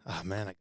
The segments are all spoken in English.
Oh, man.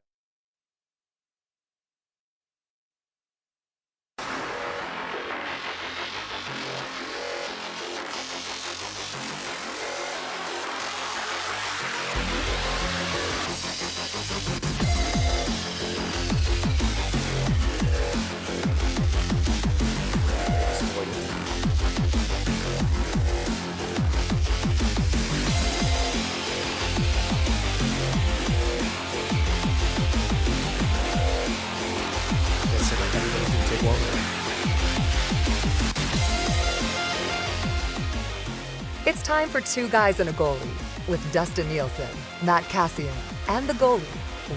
It's time for Two Guys and a Goalie with Dustin Nielson, Matt Kassian, and the goalie,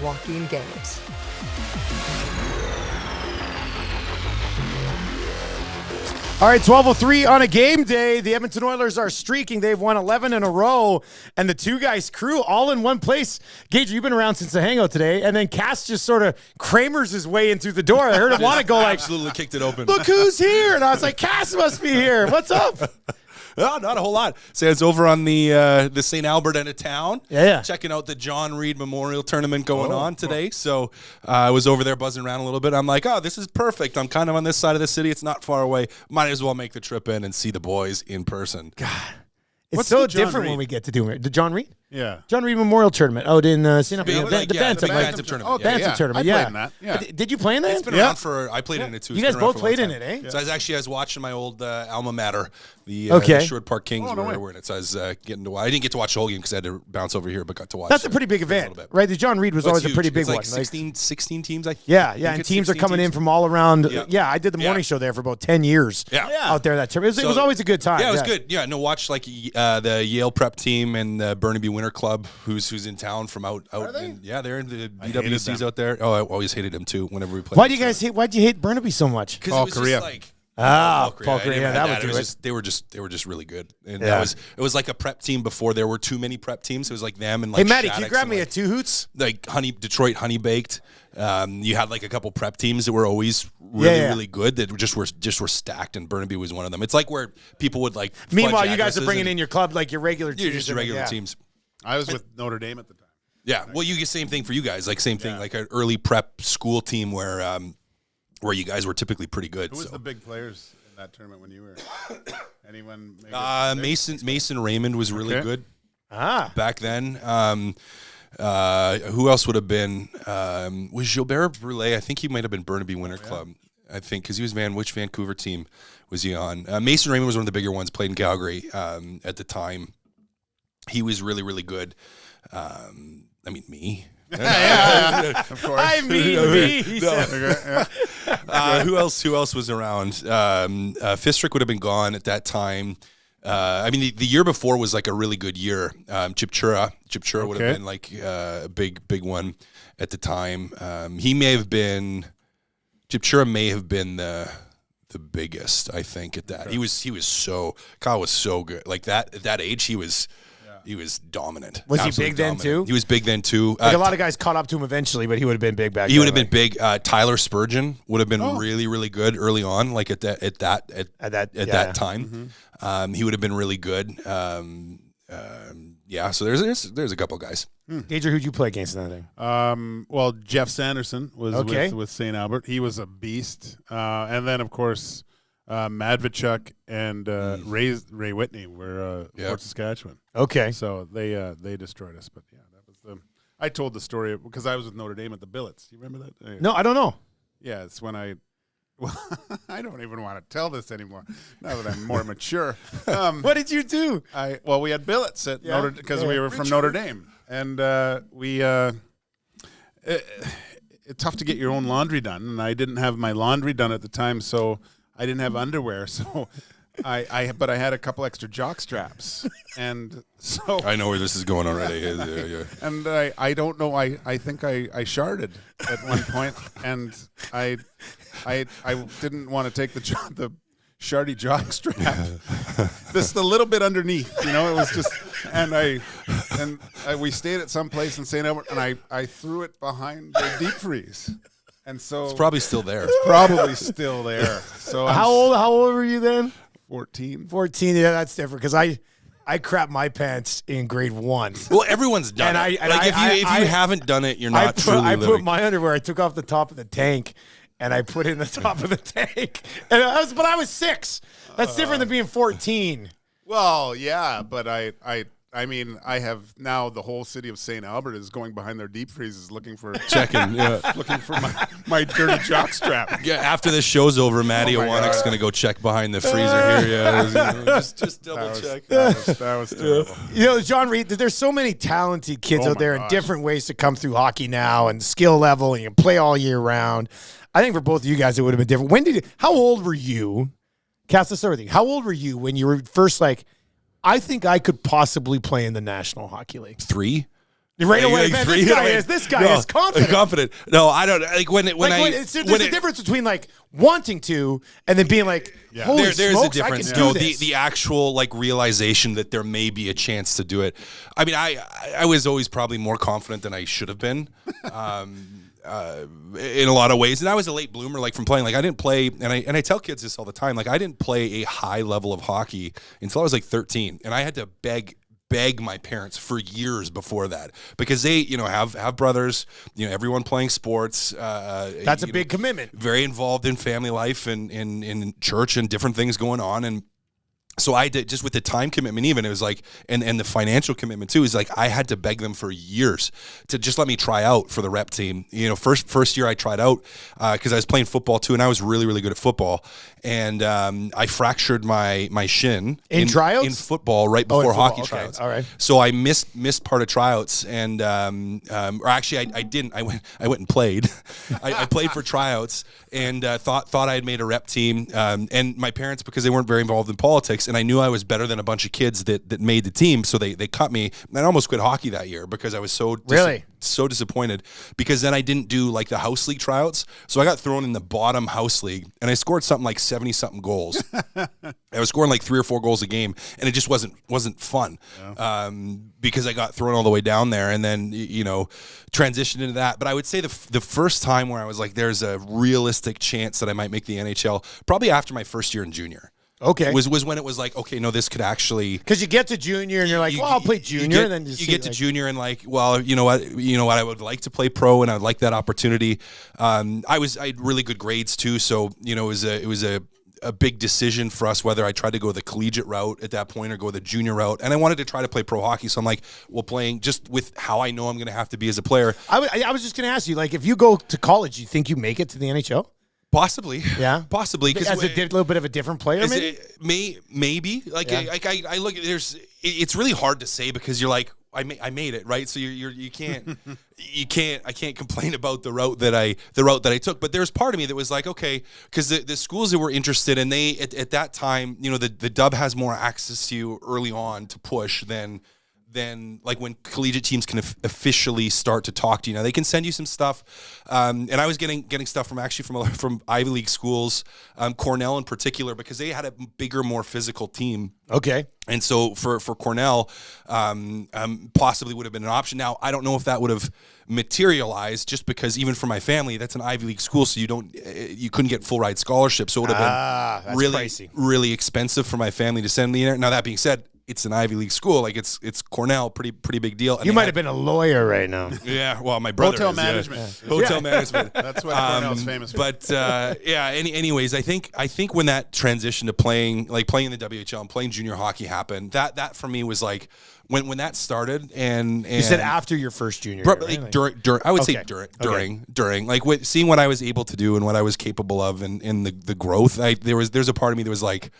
Joaquin Gage. All right, 12:03 on a game day. The Edmonton Oilers are streaking. They've won 11 in a row, and the Two Guys crew all in one place. Gage, you've been around since the hangout today, and then Cass just sort of Kramers his way in through the door. I heard him want to go like, absolutely kicked it open. Look who's here. And I was like, Cass must be here. What's up? Oh, not a whole lot. So it's over on the St. Albert end of town. Yeah. Checking out the John Reed Memorial Tournament going on today. So I was over there buzzing around a little bit. I'm like, oh, this is perfect. I'm kind of on this side of the city. It's not far away. Might as well make the trip in and see the boys in person. God. It's What's so the John different Reed? when we get to do it. The John Reed? Yeah. John Reed Memorial Tournament out in St. Albert. Big, The Bantam. Bantam tournament. Okay, Bantam yeah. tournament, I yeah. played in that. Yeah. Did you play in that? It's been around for, I played in it too. You It's guys been around both for a long played in time. it, eh? So I was watching my old alma mater, the Sherwood Park Kings were in it. So I was getting to. I didn't get to watch the whole game because I had to bounce over here, but got to watch. That's a pretty big a event, little bit. right? The John Reed was Well, always it's a pretty huge. big It's one. like 16 teams, I think. Yeah, I and think teams are 16 coming in teams. from all around. Yeah. Yeah, I did the morning show there for about 10 years. Yeah. Out there that term. It was always a good time. Yeah, it was good. Yeah, no, watch like the Yale prep team and the Burnaby Winter Club, who's in town from out. Yeah, they're in the BWCs out there. Oh, I always hated them too. Whenever we played. Why do you guys hate? Why do you hate Burnaby so much? Because it was Korea. just like. Paul Korea. Yeah, that would do it. They were just really good, and Yeah. it was like a prep team before there were too many prep teams. It was like them and like. Hey, Matty, can you Shaddix grab and, me like, a Two Hoots? like Detroit Honey Baked. You had like a couple prep teams that were always really good that just were stacked, and Burnaby was one of them. It's like where people would like. Meanwhile, fudge you guys are addresses bringing and- in your club like your regular teams. You're just your regular Yeah. teams. I was with Notre Dame at the time. Yeah, well, you get same thing for you guys, like same thing, like an early prep school team where you guys were typically pretty good. Who was so. the big players in that tournament when you were? Anyone? Make it big? Mason Raymond was really Okay. good Ah. back then. Who else would have been? Was Gilbert Brulé? I think he might have been Burnaby Winter Club. I think because he was which Vancouver team was he on? Mason Raymond was one of the bigger ones. Played in Calgary at the time. He was really, really good. I mean, me. Of course. I mean, me. He said. Okay, yeah. Who else was around? Fistrick would have been gone at that time. I mean, the year before was like a really good year. Chipchura would have Okay. been like a big one at the time. Chipchura may have been the biggest, I think, at that. Okay. Kyle was so good. Like that at that age, he was dominant. Was he Absolutely big then, dominant. too? He was big then too. Like a lot of guys caught up to him eventually, but he would have been big back then. He would have been big. Tyler Spurgeon would have been really, really good early on, like at that time. He would have been really good. So there's a couple guys. Gager, who'd you play against in that thing? Well, Jeff Sanderson was Okay. with St. Albert. He was a beast. And then, of course, Madvichuk and Ray Whitney were Fort Saskatchewan. Okay. So they destroyed us. But, yeah, that was the – I told the story because I was with Notre Dame at the Billets. Do you remember that? No, I don't know. Yeah, it's when well, I don't even want to tell this anymore now that I'm more mature. What did you do? We had billets at Notre because we were from Notre Dame, and it's tough to get your own laundry done, and I didn't have my laundry done at the time, so I didn't have underwear, so but I had a couple extra jock straps, and so I know where this is going already. Yeah. and I don't know. I think I sharded at one point, and I didn't want to take the shardy jock strap. Just a little bit underneath, it was just, and we stayed at some place in St. Albert, and I threw it behind the deep freeze, and so It's probably still there. probably still there. So How old were you then? 14. 14. Yeah, that's different because I crapped my pants in grade 1. Well, everyone's done And it. I- If you haven't done it, you're not truly I living. put my underwear. I took off the top of the tank, and I put it in the top of the tank. And but I was 6. That's different than being 14. Well, yeah, but I mean, I have now the whole city of St. Albert is going behind their deep freezes looking for Checking, yeah. looking for my dirty jockstrap. Yeah, after this show's over, Matty Oh my Iwanik's God. going to go check behind the freezer here. Yeah, just double check. That was terrible. You know, John Reed, there's so many talented kids Oh out my there and gosh. different ways to come through hockey now and skill level, and you can play all year round. I think for both of you guys, it would have been different. How old were you? Cass, let's start with you. How old were you when you were first like, I think I could possibly play in the National Hockey League? 3? Right away, Like man, 3? this guy is confident. Confident. No, I don't. Like when There's a difference between like wanting to and then being like, holy there's smokes, a difference. I can do this. The actual like realization that there may be a chance to do it. I mean, I was always probably more confident than I should have been. In a lot of ways, and I was a late bloomer, like from playing. Like I didn't play, and I tell kids this all the time. Like I didn't play a high level of hockey until I was like 13, and I had to beg my parents for years before that because they, have brothers. Everyone playing sports. That's a big commitment. Very involved in family life and in church and different things going on, and so I did, just with the time commitment, even it was like, and the financial commitment too, is like I had to beg them for years to just let me try out for the rep team. First year I tried out because I was playing football too, and I was really, really good at football. And I fractured my shin in tryouts in football right before hockey tryouts. All right. So I missed part of tryouts, and or actually I didn't. I went and played. I played for tryouts and thought I had made a rep team. And my parents, because they weren't very involved in politics, and I knew I was better than a bunch of kids that made the team, so they cut me. And I almost quit hockey that year because I was so disappointed, because then I didn't do like the house league tryouts, so I got thrown in the bottom house league, and I scored something like 70-something goals. I was scoring like 3 or 4 goals a game, and it just wasn't fun because I got thrown all the way down there, and then transitioned into that. But I would say the first time where I was like, there's a realistic chance that I might make the NHL, probably after my first year in junior. Okay. Was when it was like, okay, no, this could actually, because you get to junior and you're like, well, I'll play junior, and then you get to junior and like, well, you know what, I would like to play pro, and I would like that opportunity. I had really good grades too, so it was a big decision for us whether I tried to go the collegiate route at that point or go the junior route, and I wanted to try to play pro hockey. So I'm like, well, playing just with how I know I'm going to have to be as a player. I was just going to ask you, like, if you go to college, you think you make it to the NHL? Possibly, yeah, possibly, because as a little bit of a different player, maybe. Like, yeah. I look at it's really hard to say because you're like, I made it, right? So you can't I can't complain about the route that I took. But there's part of me that was like, okay, because the schools that were interested, and they at that time, the Dub has more access to you early on to push than like when collegiate teams can officially start to talk to you. Now they can send you some stuff, and I was getting stuff from Ivy League schools, Cornell in particular, because they had a bigger, more physical team. Okay. And so for Cornell, possibly would have been an option. Now I don't know if that would have materialized, just because even for my family, that's an Ivy League school, so you couldn't get full ride scholarship, so it would have been really pricey, really expensive for my family to send me there. Now that being said, it's an Ivy League school, like it's Cornell, pretty big deal. And you might have been a lawyer right now. Yeah, well, my brother Hotel is, management. Yeah. Hotel management. That's what Cornell's famous for. But anyways, I think when that transition to playing in the WHL and playing junior hockey happened, that for me was like when that started, and you said after your first junior year, right? like during I would say during like seeing what I was able to do and what I was capable of, and the growth. There's a part of me that was like,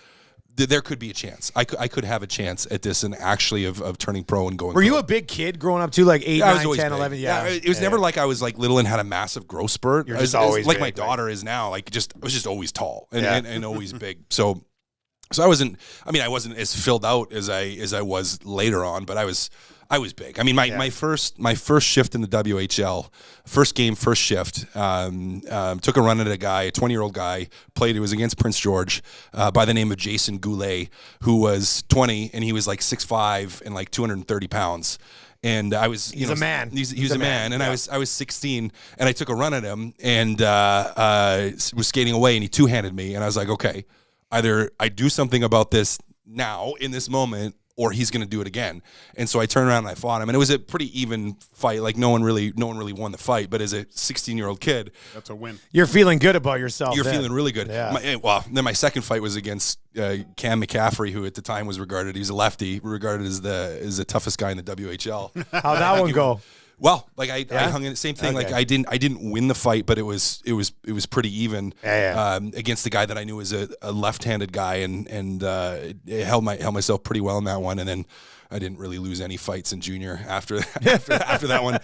there could be a chance. I could have a chance at this, and actually of turning pro and going. Were you a big kid growing up too, like 8, 9, 10, 11? Yeah, it was never like I was like little and had a massive growth spurt. You're just always like big, my right? daughter is now. Like I was just always tall and always big. So I wasn't. I mean, I wasn't as filled out as I was later on, but I was big. I mean, my first shift in the WHL, first game, first shift, took a run at a guy, a 20-year-old guy, played. It was against Prince George, by the name of Jason Goulet, who was 20, and he was like 6'5" and like 230 pounds. And I was, he's a man. He's a man. And I was 16, and I took a run at him, and was skating away, and he two-handed me, and I was like, okay, either I do something about this now in this moment, or he's going to do it again. And so I turned around and I fought him, and it was a pretty even fight. Like no one really won the fight, but as a 16-year-old kid, that's a win. You're feeling good about yourself. You're then. feeling really good. Yeah. Then my second fight was against Cam McCaffrey, who at the time was regarded, he's a lefty, regarded as the toughest guy in the WHL. How'd that one go? Well, like I hung in the same thing. Okay. Like I didn't win the fight, but it was pretty even against the guy that I knew was a left-handed guy, and held myself pretty well in that one. And then I didn't really lose any fights in junior after that one.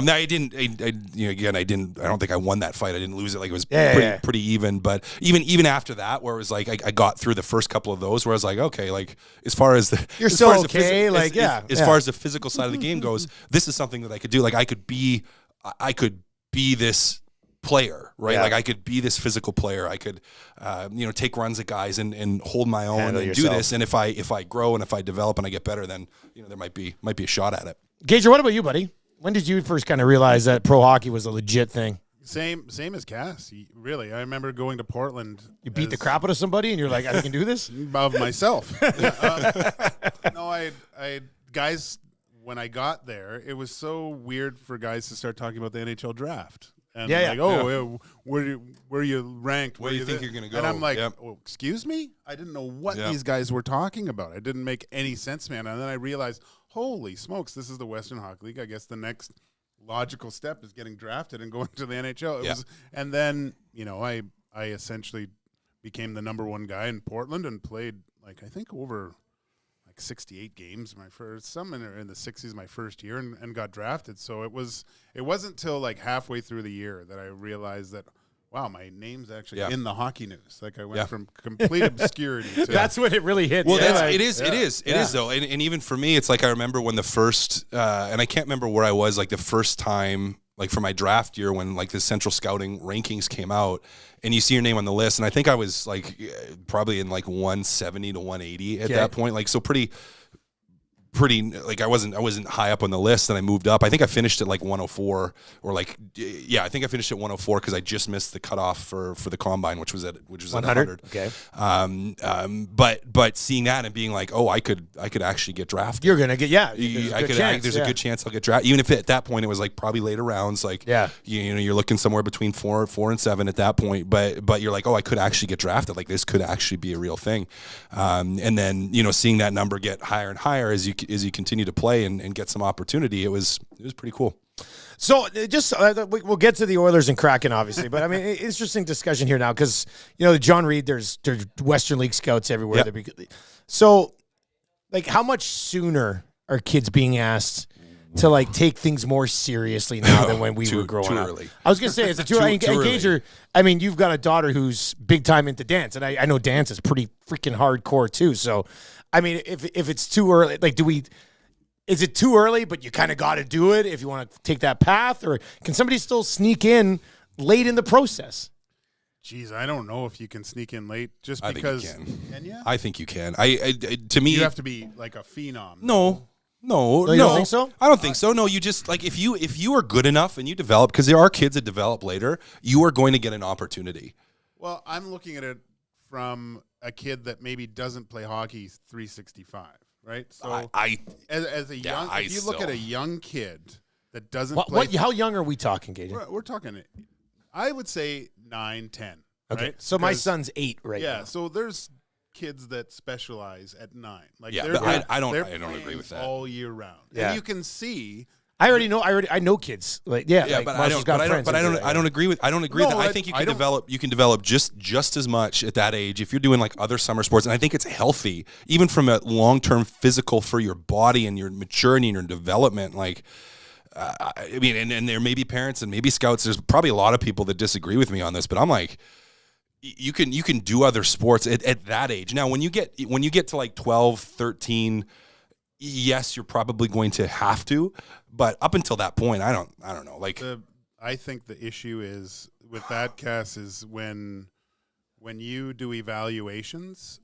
No, I didn't. I don't think I won that fight. I didn't lose it. Like it was pretty even. But even after that, where it was like I got through the first couple of those, where I was like, okay, like as far as the you're still okay. As far as the physical side of the game goes, this is something that I could do. Like I could be this player, right? Like I could be this physical player. I could, take runs at guys and hold my own Handle and yourself. do this. And if I grow and if I develop and I get better, then there might be a shot at it. Gage, what about you, buddy? When did you first kind of realize that pro hockey was a legit thing? Same as Cass. Really, I remember going to Portland. You beat the crap out of somebody, and you're like, I can do this. Of myself. No, I guys. When I got there, it was so weird for guys to start talking about the NHL draft. And where you ranked? Where do you think you're going to go? And I'm like, oh, excuse me? I didn't know what these guys were talking about. It didn't make any sense, man. And then I realized, holy smokes, this is the Western Hockey League. I guess the next logical step is getting drafted and going to the NHL. And then, I essentially became the number one guy in Portland and played, I think over 68 games in the 60s my first year and got drafted. So it wasn't till halfway through the year that I realized that wow, my name's actually in the hockey news. Like I went from complete obscurity to that's when it really hits. Well, it is though. And even for me, it's like I remember when the first and I can't remember where I was the first time for my draft year when the central scouting rankings came out and you see your name on the list. And I think I was probably in 170 to 180 at that point. So pretty I wasn't high up on the list and I moved up. I think I finished at 104 or I think I finished at 104 because I just missed the cutoff for the combine, which was at 100. Okay. But seeing that and being I could actually get drafted. You're gonna get there's a good chance I'll get drafted. Even if at that point it was probably later rounds, you're looking somewhere between 4 and 7 at that point. But you're I could actually get drafted. This could actually be a real thing. And then seeing that number get higher and higher as you continue to play and get some opportunity, it was pretty cool. So just we'll get to the Oilers and Kraken, obviously, but I mean, interesting discussion here now because John Reed, there's Western League scouts everywhere. Yep. So, how much sooner are kids being asked to take things more seriously now than when we were growing up? Early. I was gonna say, is it too early? Gager, I mean, you've got a daughter who's big time into dance, and I know dance is pretty freaking hardcore too. So, I mean, if it's too early, is it too early, but you kind of got to do it if you want to take that path? Or can somebody still sneak in late in the process? Jeez, I don't know if you can sneak in late just I because. Think you can. Can you? I think you can. To me, you have to be a phenom. No. You don't think so? I don't think so. No, you just if you are good enough and you develop, because there are kids that develop later, you are going to get an opportunity. Well, I'm looking at it from a kid that maybe doesn't play hockey 365. Right, so as a young, if you look at a young kid that doesn't play, how young are we talking, Gage? We're talking, I would say 9, 10. Okay, right? So my son's 8 right now. Yeah, so there's kids that specialize at 9. I don't agree with that all year round. Yeah, and you can see. I know kids. But I don't agree with that. I think you can develop just as much at that age if you're doing other summer sports, and I think it's healthy even from a long-term physical for your body and your maturity and your development. I mean, and there may be parents and maybe scouts. There's probably a lot of people that disagree with me on this, but I'm you can do other sports at that age. Now, when you get to 12, 13. Yes, you're probably going to have to, but up until that point, I don't know. I think the issue is with that, Cass, is when you do evaluations.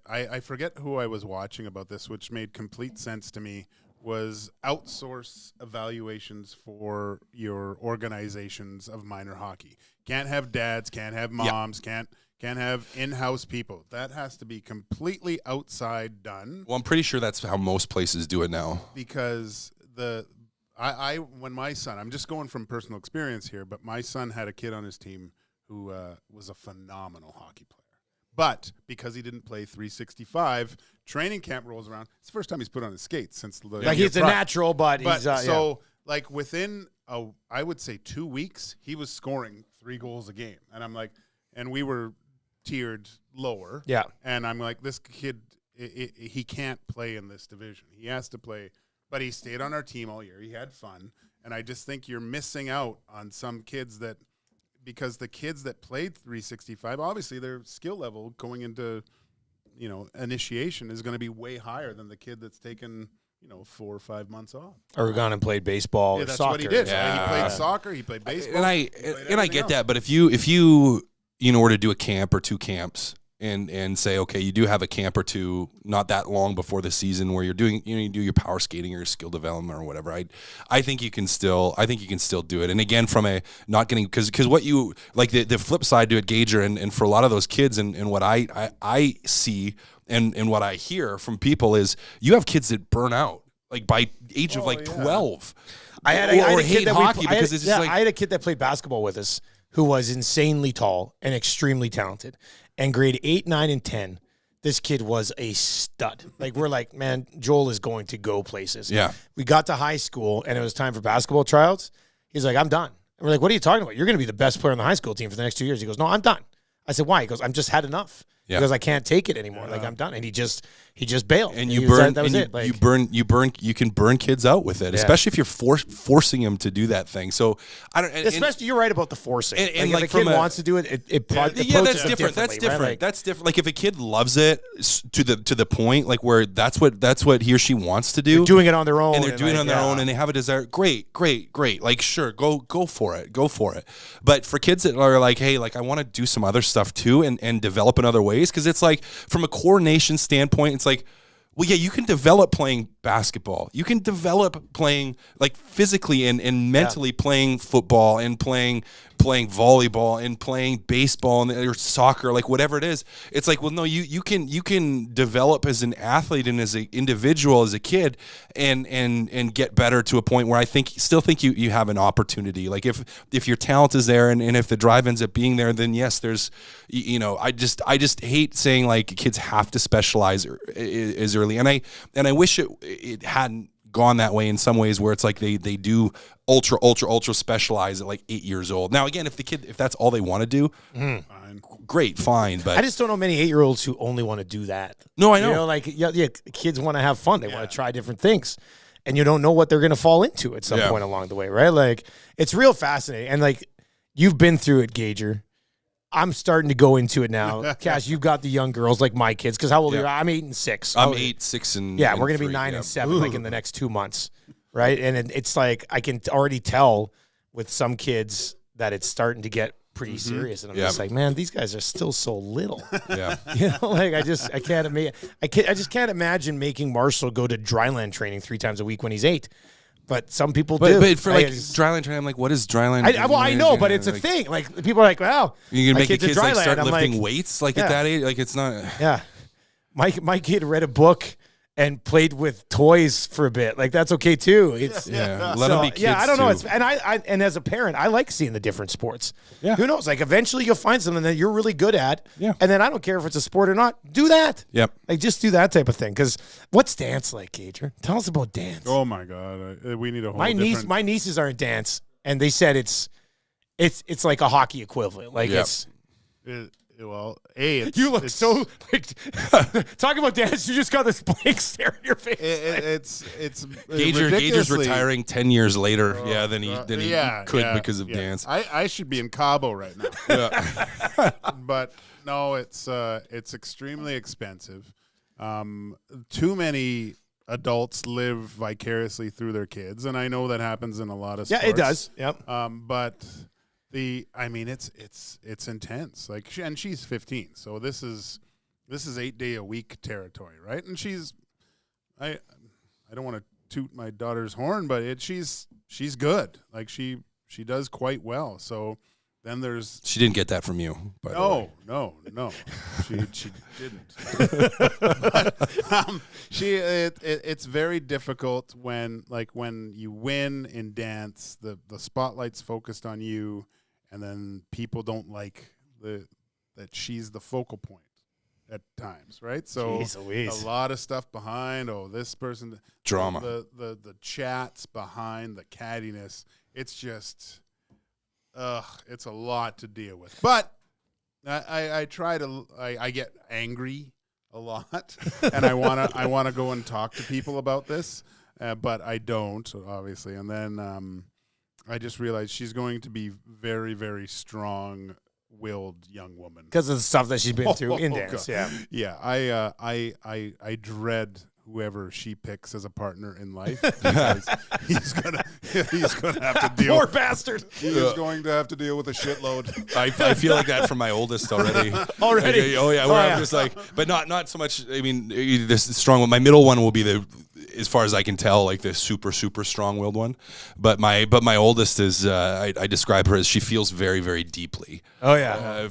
I forget who I was watching about this, which made complete sense to me. Was outsource evaluations for your organizations of minor hockey. Can't have dads, can't have moms, can't Can't have in-house people. That has to be completely outside done. Well, I'm pretty sure that's how most places do it now. Because when my son, I'm just going from personal experience here, but my son had a kid on his team who was a phenomenal hockey player. But because he didn't play 365, training camp rolls around. It's the first time he's put on his skates since the Like he's a natural, but he's like within I would say 2 weeks, he was scoring 3 goals a game, and I'm like, and we were tiered lower. Yeah. And I'm like, this kid, he can't play in this division. He has to play, but he stayed on our team all year. He had fun. And I just think you're missing out on some kids because the kids that played 365, obviously their skill level going into, initiation is going to be way higher than the kid that's taken, 4 or 5 months off. Or gone and played baseball or that's soccer. what he did. Yeah. He played soccer, he played baseball. And I get that, but if you were to do a camp or 2 camps and say, okay, you do have a camp or 2 not that long before the season where you're doing, you do your power skating or your skill development or whatever. I think you can still do it. And again, from a not getting, because what you like the flip side to it, Gager, and for a lot of those kids and what I see and what I hear from people is you have kids that burn out like by age of 12. I had a kid that hockey because it's just like, I had a kid that played basketball with us who was insanely tall and extremely talented. And grade 8, 9, and 10, this kid was a stud. Like, we're like, man, Joel is going to go places. Yeah. We got to high school, and it was time for basketball tryouts. He's like, I'm done. And we're like, what are you talking about? You're going to be the best player on the high school team for the next 2 years. He goes, no, I'm done. I said, why? He goes, I'm just had enough. Yeah. Because I can't take it anymore. Like, I'm done. And he just bailed. And you can burn kids out with it, especially if you're forcing them to do that thing. So I don't. Especially, you're right about the forcing. And like if a kid wants to do it, that's different. That's different. Right? That's different. Like if a kid loves it to the point, like where that's what he or she wants to do, they're doing it on their own, and they're doing it on their own, and they have a desire. Great. Like sure, go for it. But for kids that are like, hey, like I want to do some other stuff too, and develop in other ways, because it's like from a coordination standpoint, it's like, well, yeah, you can develop playing basketball. You can develop playing like physically and mentally playing football and playing volleyball and playing baseball or soccer, like whatever it is. It's like, well, no, you can develop as an athlete and as an individual, as a kid, and get better to a point where I still think you have an opportunity. Like if your talent is there and if the drive ends up being there, then yes, there's, I just hate saying like kids have to specialize as early, and I wish it hadn't gone that way in some ways, where it's like they do ultra specialize at like 8 years old. Now again, if that's all they want to do, fine. But I just don't know many 8-year-olds who only want to do that. No, I know. Kids want to have fun. They want to try different things, and you don't know what they're going to fall into at some point along the way, right? Like it's real fascinating, and like you've been through it, Gager. I'm starting to go into it now. Cash, you've got the young girls like my kids. Because how old are you? I'm 8 and 6. I'm 8, 6, and we're going to be 9 and 7 like in the next 2 months, right? And it's like I can already tell with some kids that it's starting to get pretty serious, and I'm just like, man, these guys are still so little. Yeah, like I just can't imagine making Marshall go to dryland training 3 times a week when he's 8. But some people do. But for dryland training, I'm like, what is dryland? I know, but it's a thing. Like people are like, well, you're gonna make kid's the kids like start lifting like, weights like at that age. Like it's not. Yeah, my kid read a book and played with toys for a bit. Like that's okay too. It's let them be kids. Yeah, I don't know. Too. And as a parent, I like seeing the different sports. Yeah. Who knows? Like eventually you'll find something that you're really good at. Yeah. And then I don't care if it's a sport or not. Do that. Yep. Like just do that type of thing. Because what's dance like, Gager? Tell us about dance. Oh my God, we need a whole. My nieces are in dance, and they said it's like a hockey equivalent. Like it's. You look so like talking about dance. You just got this blank stare in your face. It's Gager's retiring 10 years later. Than he could because of dance. I should be in Cabo right now. But no, it's extremely expensive. Too many adults live vicariously through their kids, and I know that happens in a lot of sports. Yeah, it does. Yep. But it's intense. Like, and she's 15, so this is 8-day-a-week territory, right? And I don't want to toot my daughter's horn, but she's good. Like she does quite well. So Then there's She didn't get that from you. By the way. no. She didn't. But, it's very difficult when you win in dance, the spotlight's focused on you, and then people don't like that she's the focal point at times, right? So a lot of stuff behind. Oh, this person, drama. The chats behind the cattiness. It's just. It's a lot to deal with. But I get angry a lot, and I wanna go and talk to people about this, but I don't, obviously. And then I just realized she's going to be very, very strong-willed young woman because of the stuff that she's been through in dance. God. Yeah. I dread whoever she picks as a partner in life, because he's gonna have to deal. Poor bastard. He is going to have to deal with a shitload. I feel like that from my oldest already. Already? I'm just like, but not so much. I mean, this strong one. My middle one will be as far as I can tell, like the super, super strong-willed one. But my oldest is, I describe her as she feels very, very deeply. Oh yeah,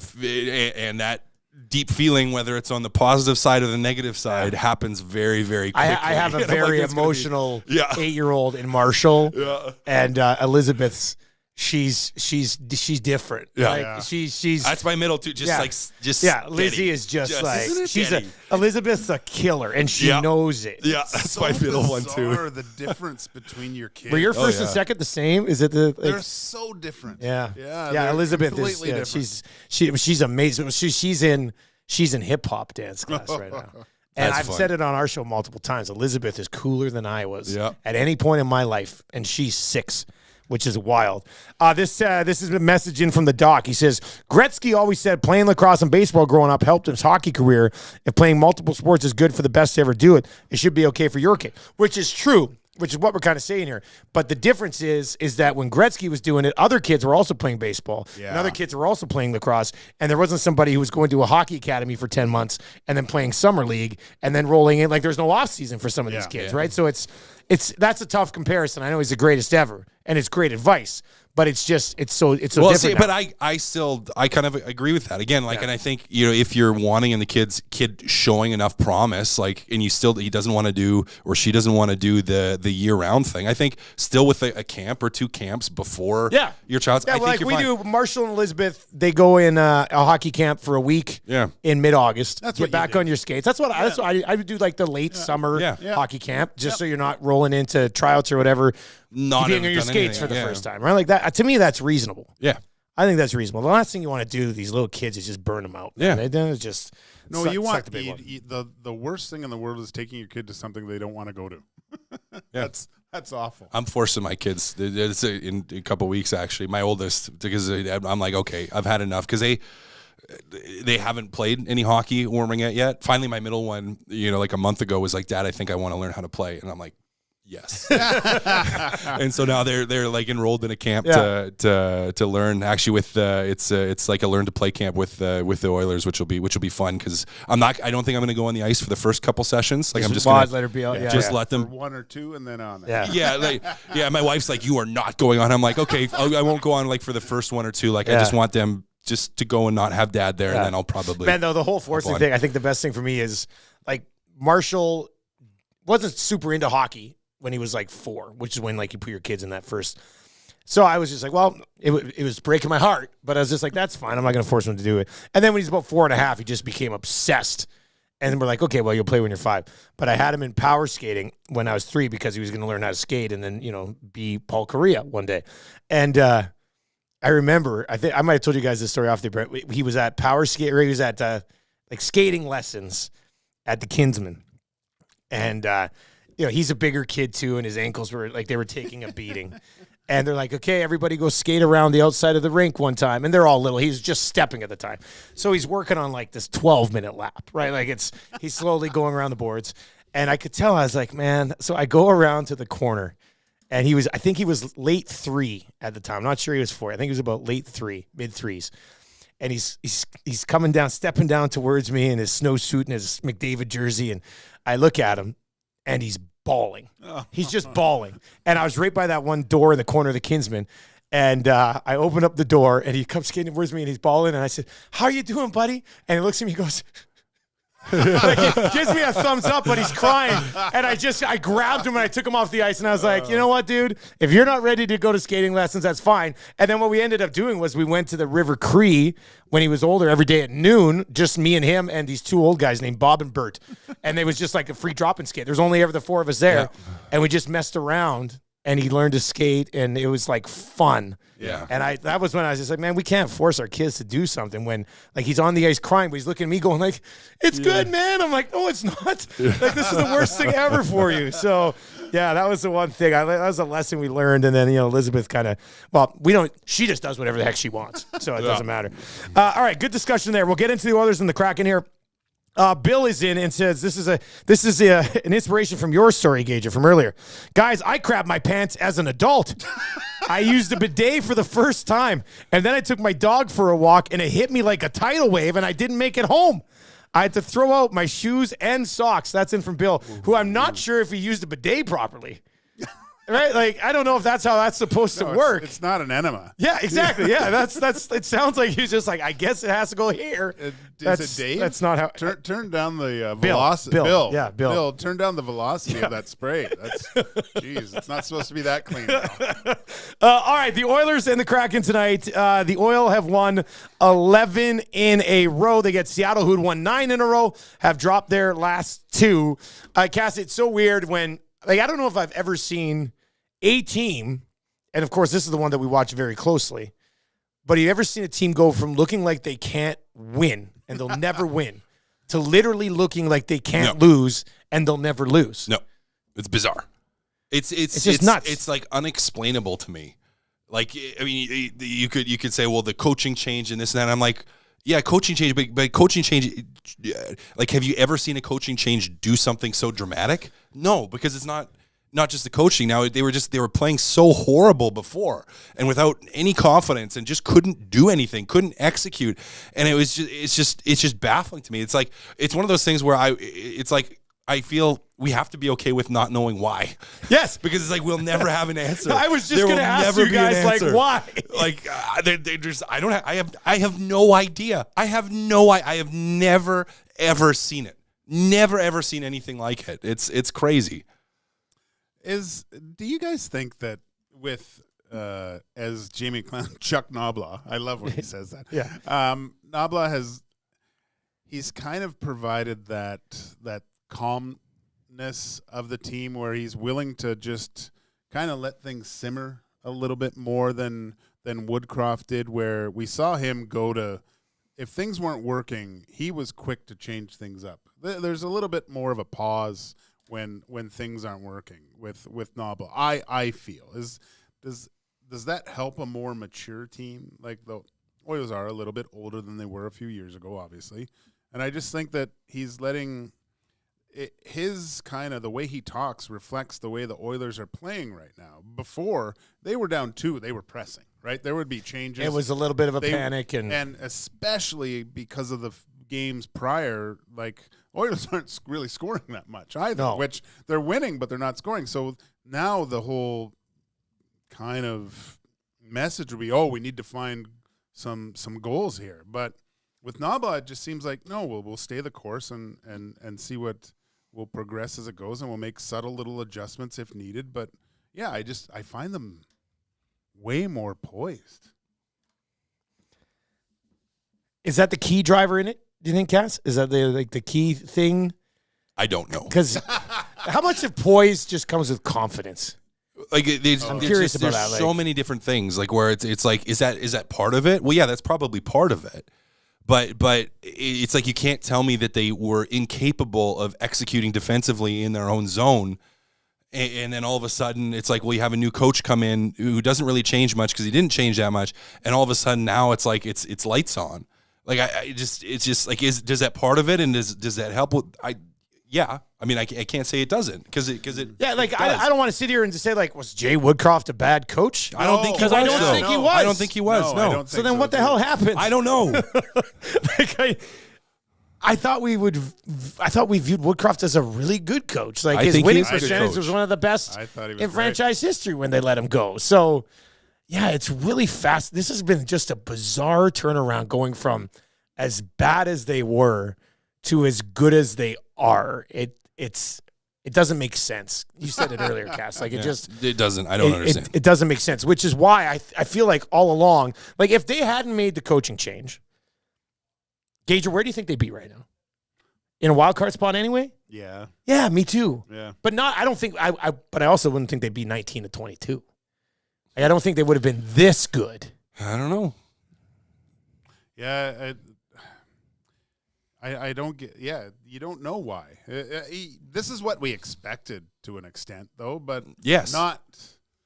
and that deep feeling, whether it's on the positive side or the negative side, happens very, very quickly. I have a very emotional 8-year-old in Marshall, and Elizabeth's. She's different. Yeah, she's that's my middle too. Lizzie is just Elizabeth's a killer, and she knows it. Yeah, that's so my middle one too. The difference between your kids. Were your first and second the same? Is it they're so different. Yeah. Elizabeth is. Yeah, she's amazing. She's in hip hop dance class right now. And I've said it on our show multiple times. Elizabeth is cooler than I was at any point in my life, and she's 6. Which is wild. This is a message in from the doc. He says, Gretzky always said playing lacrosse and baseball growing up helped his hockey career. If playing multiple sports is good for the best to ever do it, it should be okay for your kid. Which is true, which is what we're kind of saying here. But the difference is that when Gretzky was doing it, other kids were also playing baseball. Yeah. And other kids were also playing lacrosse. And there wasn't somebody who was going to a hockey academy for 10 months and then playing summer league and then rolling in. Like there's no off season for some of these kids, right? So that's a tough comparison. I know he's the greatest ever, and it's great advice, but it's so different. See, but I kind of agree with that again. And I think if you're wanting in the kid showing enough promise, and he doesn't want to do or she doesn't want to do the year round thing. I think still with a camp or 2 camps before your child's. Yeah, I think we do. Marshall and Elizabeth, they go in a hockey camp for a week. In mid-August. Get back on your skates. That's what I would do, like the late summer hockey camp, just so you're not rolling into tryouts or whatever. Not being on your skates for the first time, right? Like that. To me, that's reasonable. Yeah, I think that's reasonable. The last thing you want to do to these little kids is just burn them out. Yeah, it's just you want the worst thing in the world is taking your kid to something they don't want to go to. That's awful. I'm forcing my kids. It's in a couple of weeks actually. My oldest, because I'm like, okay, I've had enough because they haven't played any hockey warming it yet. Finally, my middle one, like a month ago, was like, Dad, I think I want to learn how to play, and I'm like, yes. And so now they're like enrolled in a camp to learn. Actually, with it's like a learn to play camp with the Oilers, which will be fun because I don't think I'm going to go on the ice for the first couple sessions. Like I'm just going to let her be out. Let them for 1 or 2 and then on. My wife's like, you are not going on. I'm like, okay, I won't go on like for the first 1 or 2. Like I just want them just to go and not have Dad there, and then I'll probably. Man, though, the whole forcing thing, I think the best thing for me is like Marshall wasn't super into hockey when he was like 4, which is when like you put your kids in that first. So I was just like, well, it was breaking my heart, but I was just like, that's fine. I'm not going to force him to do it. And then when he's about 4.5, he just became obsessed. And then we're like, okay, well, you'll play when you're 5. But I had him in power skating when I was 3 because he was going to learn how to skate and then, be Paul Correa one day. And I remember, I think I might have told you guys this story off the break. He was at power skate, or he was at like skating lessons at the Kinsman. And, he's a bigger kid too, and his ankles were like they were taking a beating. And they're like, okay, everybody go skate around the outside of the rink one time. And they're all little. He's just stepping at the time. So he's working on like this 12-minute lap, right? Like he's slowly going around the boards. And I could tell, I was like, man. So I go around to the corner, and I think he was late 3 at the time. I'm not sure he was 4. I think he was about late 3, mid 3s. And he's coming down, stepping down towards me in his snowsuit and his McDavid jersey. And I look at him, and he's bawling. He's just bawling. And I was right by that one door in the corner of the Kinsman. And I open up the door, and he comes skating towards me, and he's balling. And I said, "How are you doing, buddy?" And he looks at me, he goes, like he gives me a thumbs up, but he's crying. And I grabbed him and I took him off the ice. And I was like, you know what, dude? If you're not ready to go to skating lessons, that's fine. And then what we ended up doing was we went to the River Cree when he was older every day at noon, just me and him and these two old guys named Bob and Bert. And it was just like a free drop and skate. There's only ever the four of us there. Yeah. And we just messed around. And he learned to skate, and it was like fun. Yeah. And that was when I was just like, man, we can't force our kids to do something when like he's on the ice crying, but he's looking at me going like, it's good, man. I'm like, no, it's not. Like, this is the worst thing ever for you. So yeah, that was the one thing. That was a lesson we learned. And then, Elizabeth she just does whatever the heck she wants. So it doesn't matter. All right. Good discussion there. We'll get into the Oilers and the Kraken here. Bill is in and says, this is an inspiration from your story, Gage, from earlier. Guys, I crapped my pants as an adult. I used a bidet for the first time, and then I took my dog for a walk, and it hit me like a tidal wave, and I didn't make it home. I had to throw out my shoes and socks. That's in from Bill, who I'm not sure if he used a bidet properly. Right? Like, I don't know if that's how that's supposed to work. It's not an enema. Yeah, exactly. Yeah, that's. It sounds like he's just like, I guess it has to go here. Is it Dave? That's not how. Turn down the velocity. Bill. Yeah, Bill. Bill, turn down the velocity of that spray. Jeez, it's not supposed to be that clean. All right, the Oilers and the Kraken tonight. The Oil have won 11 in a row. They get Seattle, who'd won 9 in a row, have dropped their last 2. Cass, it's so weird when, like, I don't know if I've ever seen a team, and of course this is the one that we watch very closely, but have you ever seen a team go from looking like they can't win and they'll never win to literally looking like they can't lose and they'll never lose? No, it's bizarre. It's just nuts. It's like unexplainable to me. Like, I mean, you could say, well, the coaching change and this and that. And I'm like, yeah, coaching change, but coaching change, like, have you ever seen a coaching change do something so dramatic? No, because it's not just the coaching. Now they were playing so horrible before and without any confidence and just couldn't do anything, couldn't execute. And it's just baffling to me. It's like, it's one of those things where I feel we have to be okay with not knowing why. Yes. Because it's like, we'll never have an answer. I was just going to ask you guys, like, why? Like, I have no idea. I have never, ever seen it. Never, ever seen anything like it. It's crazy. Do you guys think that with, as Jamie Clown, Chuck Knoblaw, I love when he says that. Yeah. Knoblaw he's kind of provided that calmness of the team where he's willing to just kind of let things simmer a little bit more than Woodcroft did, where we saw him go to, if things weren't working, he was quick to change things up. There's a little bit more of a pause when things aren't working with Knoblaw. I feel does that help a more mature team? Like, the Oilers are a little bit older than they were a few years ago, obviously, and I just think that he's letting his kind of the way he talks reflects the way the Oilers are playing right now. Before, they were down 2, they were pressing, right? There would be changes. It was a little bit of a panic, and especially because of the games prior, like, Oilers aren't really scoring that much either, which they're winning, but they're not scoring. So now the whole kind of message would be, we need to find some goals here. But with Knoblaw, it just seems like, no, we'll stay the course and see what will progress as it goes, and we'll make subtle little adjustments if needed. But yeah, I find them way more poised. Is that the key driver in it? Do you think, Cass? Is that the key thing? I don't know. Because how much of poise just comes with confidence? Like, I'm curious about that. There's so many different things. Like, where it's like, is that part of it? Well, yeah, that's probably part of it. But it's like, you can't tell me that they were incapable of executing defensively in their own zone. And then all of a sudden, it's like, well, you have a new coach come in who doesn't really change much because he didn't change that much. And all of a sudden now it's like, it's lights on. Like, it's just like, does that part of it, and does that help with? Yeah, I mean, I can't say it doesn't because it. Yeah, like, it I don't want to sit here and just say, like, was Jay Woodcroft a bad coach? I don't think he was. I don't think he was. I don't think he was. No. So then, what the hell happened? I don't know. Like, I thought we viewed Woodcroft as a really good coach. Like, his winning percentage was one of the best in franchise history when they let him go. So, Yeah, it's really fast. This has been just a bizarre turnaround going from as bad as they were to as good as they are. It doesn't make sense. You said it earlier, Cass. Like, it doesn't. I don't understand. It doesn't make sense, which is why I feel like all along, like if they hadn't made the coaching change, Gage, where do you think they'd be right now? In a wild card spot anyway? Yeah. Yeah, me too. Yeah. But I don't think but I also wouldn't think they'd be 19-22. Like, I don't think they would have been this good. I don't know. Yeah, I don't get. Yeah, you don't know why. This is what we expected to an extent, though. But yes,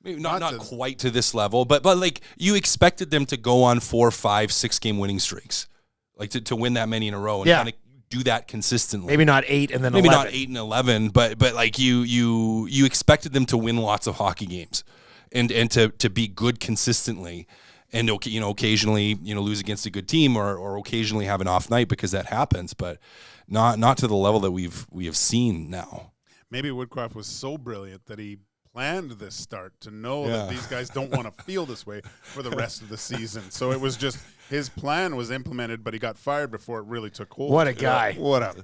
maybe not quite to this level. But like you expected them to go on 4, 5, 6 game winning streaks, like to win that many in a row and kind of do that consistently. Maybe not 8 and then maybe 11. not 8 and 11, but like you expected them to win lots of hockey games and to be good consistently. And occasionally, lose against a good team or occasionally have an off night because that happens, but not to the level that we have seen now. Maybe Woodcroft was so brilliant that he planned this start to know that these guys don't want to feel this way for the rest of the season. So it was just his plan was implemented, but he got fired before it really took hold. What a guy! What a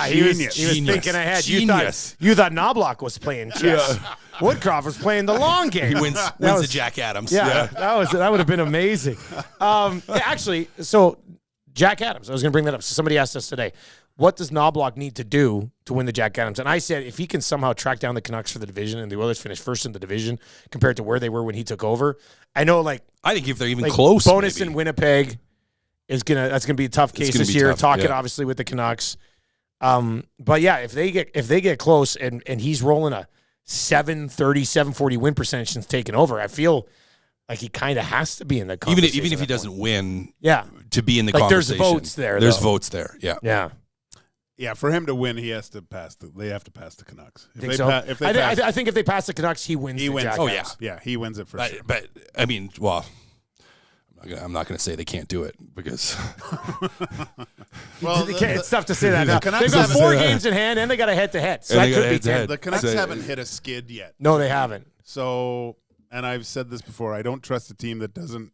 genius! He was thinking ahead. Genius. You thought Knobloch was playing chess. Woodcroft was playing the long game. He wins the Jack Adams. Yeah, that would have been amazing. Actually, so Jack Adams. I was going to bring that up. So somebody asked us today, what does Knobloch need to do to win the Jack Adams? And I said if he can somehow track down the Canucks for the division and the Oilers finish first in the division compared to where they were when he took over, I know I think if they're even close, bonus maybe. in Winnipeg that's gonna be a tough case this year. Talking obviously with the Canucks, but yeah, if they get close and he's rolling a 730, 740 win percentage since taking over, I feel like he kind of has to be in the conversation. Even if he doesn't win, to be in the There's conversation. votes there. There's votes there. Yeah. Yeah. Yeah, for him to win, he has to pass. They have to pass the Canucks. I think if they pass the Canucks, he wins. He wins. Jack Adams. Yeah, he wins it for sure. But I mean, well, I'm not going to say they can't do it because. Well, it's tough to say that now. Canucks They've got 4 games in hand and they got a head-to-head. So that could be 10. The Canucks haven't hit a skid yet. No, they haven't. So, and I've said this before, I don't trust a team that doesn't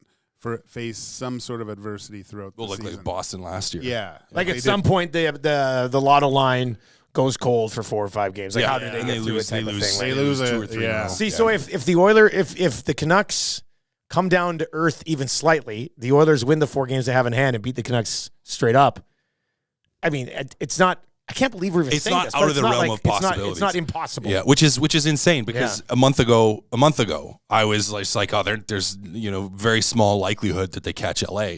face some sort of adversity throughout the season. Like Boston last year. Yeah. Like at some point, they have the lotto line goes cold for 4 or 5 games. Like how do they get through it type of thing? They lose 2 or 3 in a row. See, so if the Canucks come down to earth even slightly, the Oilers win the 4 games they have in hand and beat the Canucks straight up. I mean, it's not. I can't believe we're even saying this. It's not out of the realm of possibilities. It's not impossible. Yeah, which is insane because a month ago, I was like, oh, there's very small likelihood that they catch LA,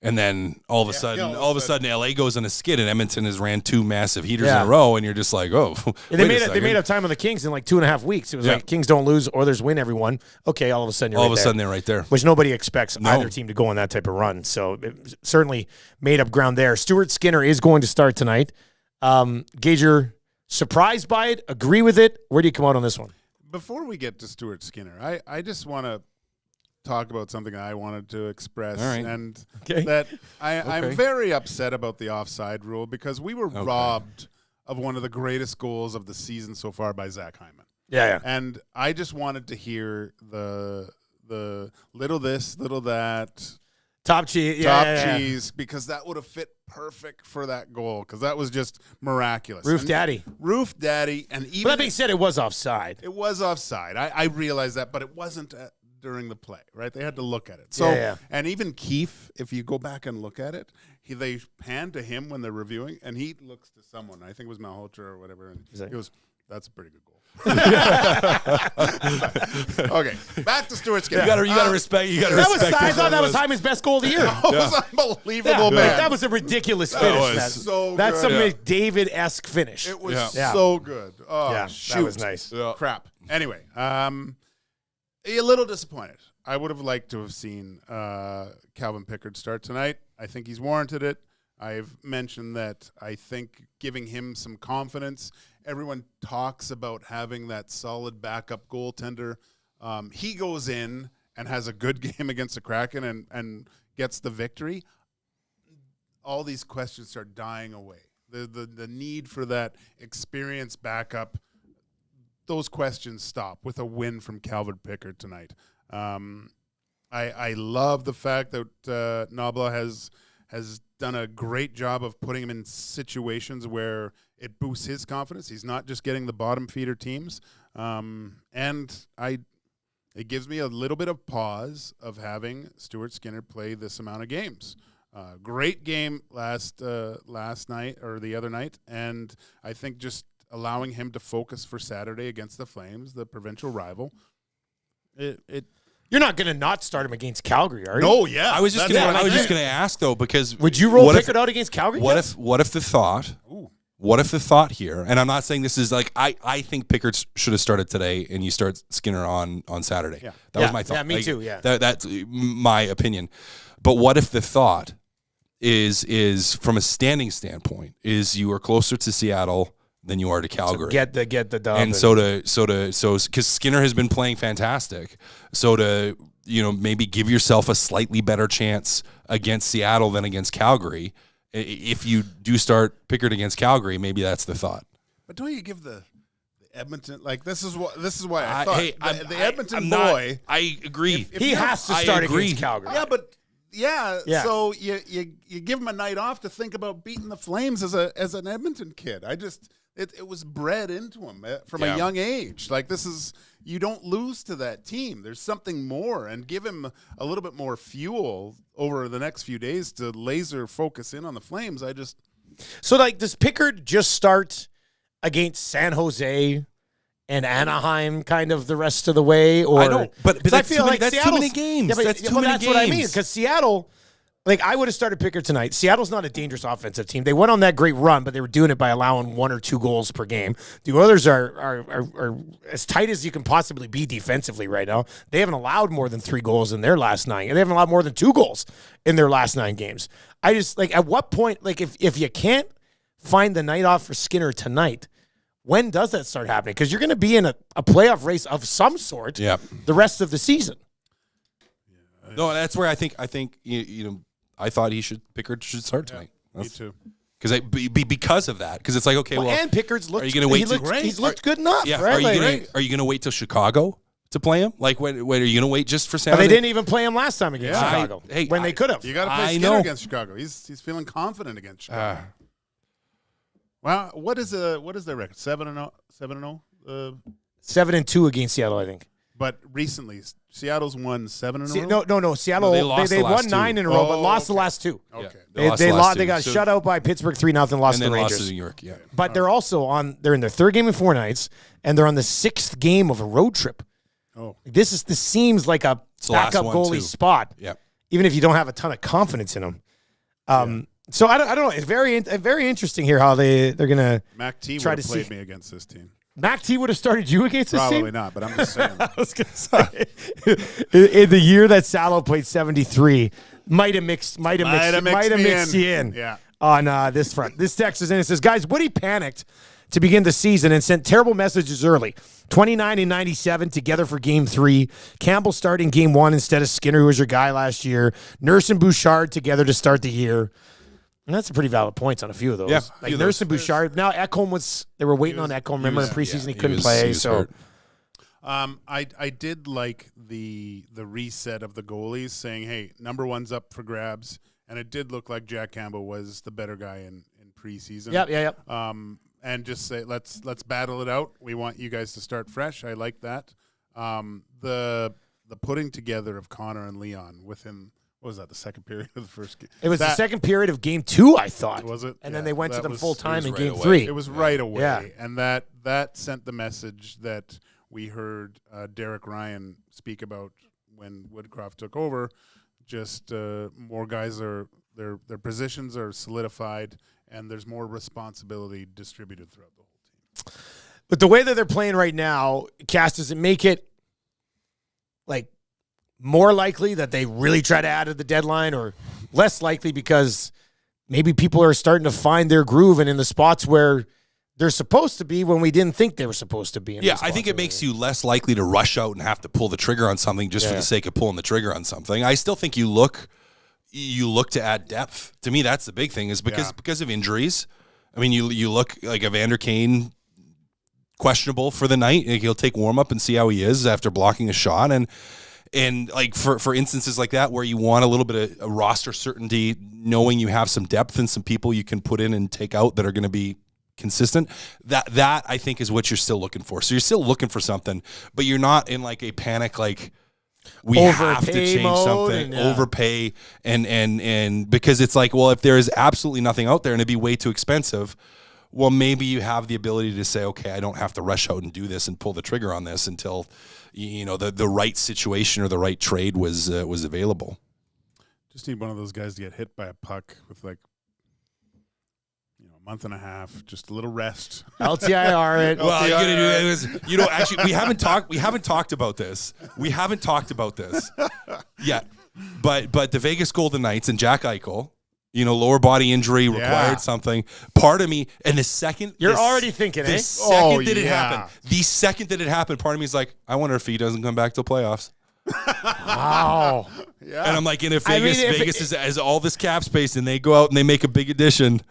and then all of a sudden, LA goes on a skid, and Edmonton has ran 2 massive heaters in a row, and you're just like, oh, they made up time on the Kings in like 2.5 weeks. It was like Kings don't lose, Oilers win every one. Okay, all of a sudden they're right there, which nobody expects either team to go on that type of run. So it certainly made up ground there. Stuart Skinner is going to start tonight. Gager, surprised by it? Agree with it? Where do you come out on this one? Before we get to Stuart Skinner, I just want to talk about something I wanted to express, and that I'm very upset about the offside rule because we were robbed of one of the greatest goals of the season so far by Zach Hyman. Yeah. And I just wanted to hear the little this, little that. Top cheese. Cheese, because that would have fit perfect for that goal, because that was just miraculous. Roof Daddy. And even but that being said, it was offside. It was offside. I realize that, but it wasn't during the play, right? They had to look at it. So, and even Keefe, if you go back and look at it, they pan to him when they're reviewing, and he looks to someone. I think it was Malhotra or whatever, and he goes, "That's a pretty good goal." Okay, back to Stuart Skinner. You gotta respect. I thought that was Hyman's best goal of the year. That was unbelievable, man. That was a ridiculous finish. That's so good. That's a McDavid-esque finish. It was so good. Oh, shoot. That was nice. Crap. Anyway, a little disappointed. I would have liked to have seen Calvin Pickard start tonight. I think he's warranted it. I've mentioned that I think giving him some confidence. Everyone talks about having that solid backup goaltender. He goes in and has a good game against the Kraken and gets the victory. All these questions start dying away. The need for that experienced backup, those questions stop with a win from Calvin Pickard tonight. I love the fact that Nobla has done a great job of putting him in situations where it boosts his confidence. He's not just getting the bottom feeder teams. It gives me a little bit of pause of having Stuart Skinner play this amount of games. Great game last night or the other night, and I think just allowing him to focus for Saturday against the Flames, the provincial rival. You're not going to not start him against Calgary, are you? No, yeah. I was just going to ask though, because Would you roll Pickard out against Calgary? What if the thought here, and I'm not saying this is like I think Pickard should have started today, and you start Skinner on Saturday. Yeah. That was my thought. Yeah, me too. Yeah, that's my opinion. But what if the thought is from a standing standpoint is you are closer to Seattle than you are to Calgary. Get the dub. And so because Skinner has been playing fantastic, so to maybe give yourself a slightly better chance against Seattle than against Calgary. If you do start Pickard against Calgary, maybe that's the thought. But don't you give the Edmonton this is why I thought the Edmonton boy. I agree. He has to start against Calgary. Yeah, but. Yeah, so you give him a night off to think about beating the Flames as an Edmonton kid. It was bred into him from a young age. Like you don't lose to that team. There's something more, and give him a little bit more fuel over the next few days to laser focus in on the Flames. So does Pickard just start against San Jose and Anaheim kind of the rest of the way? Or I don't, but I feel like that's too many games. That's too many games. What I mean, because Seattle, I would have started Pickard tonight. Seattle's not a dangerous offensive team. They went on that great run, but they were doing it by allowing 1 or 2 goals per game. The Oilers are as tight as you can possibly be defensively right now. They haven't allowed more than 3 goals in their last 9, and they haven't allowed more than 2 goals in their last 9 games. I just, at what point, if you can't find the night off for Skinner tonight, when does that start happening? Because you're going to be in a playoff race of some sort the rest of the season. No, that's where I think I thought Pickard should start tonight. Me too. Because of that. Because it's like, okay, and Pickard's looked. Are you going to wait? He's looked good enough. Yeah. Right? Are you going to wait till Chicago to play him? When are you going to wait just for Saturday? But they didn't even play him last time against Chicago. When they could have. You got to play Skinner against Chicago. He's feeling confident against Chicago. Well, what is their record? 7-0. 7-2 against Seattle, I think. But recently, Seattle's won 7 in a row. No. Seattle they won 9 in a row, but lost the last 2. Okay, they got shut out by Pittsburgh 3-0. Lost to the Rangers. Lost to New York. Yeah, but they're also they're in their 3rd game in 4 nights, and they're on the 6th game of a road trip. Oh, this seems like a backup goalie spot. Yeah, even if you don't have a ton of confidence in them. So I don't know. It's very interesting here how they're gonna Mac T try would to have played see. me against this team. Mac T would have started you against this team? Probably not, but I'm just saying. I was going to say, in the year that Salo played 73, might have mixed you in on this front. This text is in. It says, guys, Woody panicked to begin the season and sent terrible messages early. 29 and 97 together for Game 3. Campbell starting Game 1 instead of Skinner, who was your guy last year. Nurse and Bouchard together to start the year. And that's a pretty valid points on a few of those. Yeah, Nurse and Bouchard. Now Ekholm they were waiting on Ekholm. Remember in preseason he couldn't play. So I did like the reset of the goalies saying, hey, number 1's up for grabs. And it did look like Jack Campbell was the better guy in preseason. Yep. And just say, let's battle it out. We want you guys to start fresh. I like that. The putting together of Connor and Leon within, what was that, the second period of the first game? It was the second period of Game 2, I thought. Was it? And then they went to them full time in right Game away. 3. It was right away. Yeah. And that sent the message that we heard Derek Ryan speak about when Woodcroft took over. Just more guys their positions are solidified, and there's more responsibility distributed throughout the whole team. But the way that they're playing right now, Cass, does it make it more likely that they really try to add at the deadline, or less likely because maybe people are starting to find their groove and in the spots where they're supposed to be when we didn't think they were supposed to be? I think it makes you less likely to rush out and have to pull the trigger on something just for the sake of pulling the trigger on something. I still think you look to add depth. To me, that's the big thing, is because of injuries. I mean, you look like Evander Kane, questionable for the night. He'll take warm up and see how he is after blocking a shot, and And like for instances like that where you want a little bit of a roster certainty, knowing you have some depth and some people you can put in and take out that are going to be consistent, that I think is what you're still looking for. So you're still looking for something, but you're not in like a panic like we have to change something, overpay and because it's like, well, if there is absolutely nothing out there and it'd be way too expensive, well, maybe you have the ability to say, okay, I don't have to rush out and do this and pull the trigger on this until the right situation or the right trade was available. Just need one of those guys to get hit by a puck with like a month and a half, just a little rest. LTIR it. Well, you're gonna do it. Actually, we haven't talked about this. We haven't talked about this yet. But the Vegas Golden Knights and Jack Eichel, lower body injury required something. Part of me, and the second already thinking, the second that it happened, the second that it happened, part of me is like, I wonder if he doesn't come back till playoffs. Wow. Yeah. And I'm like, and if Vegas has all this cap space and they go out and they make a big addition.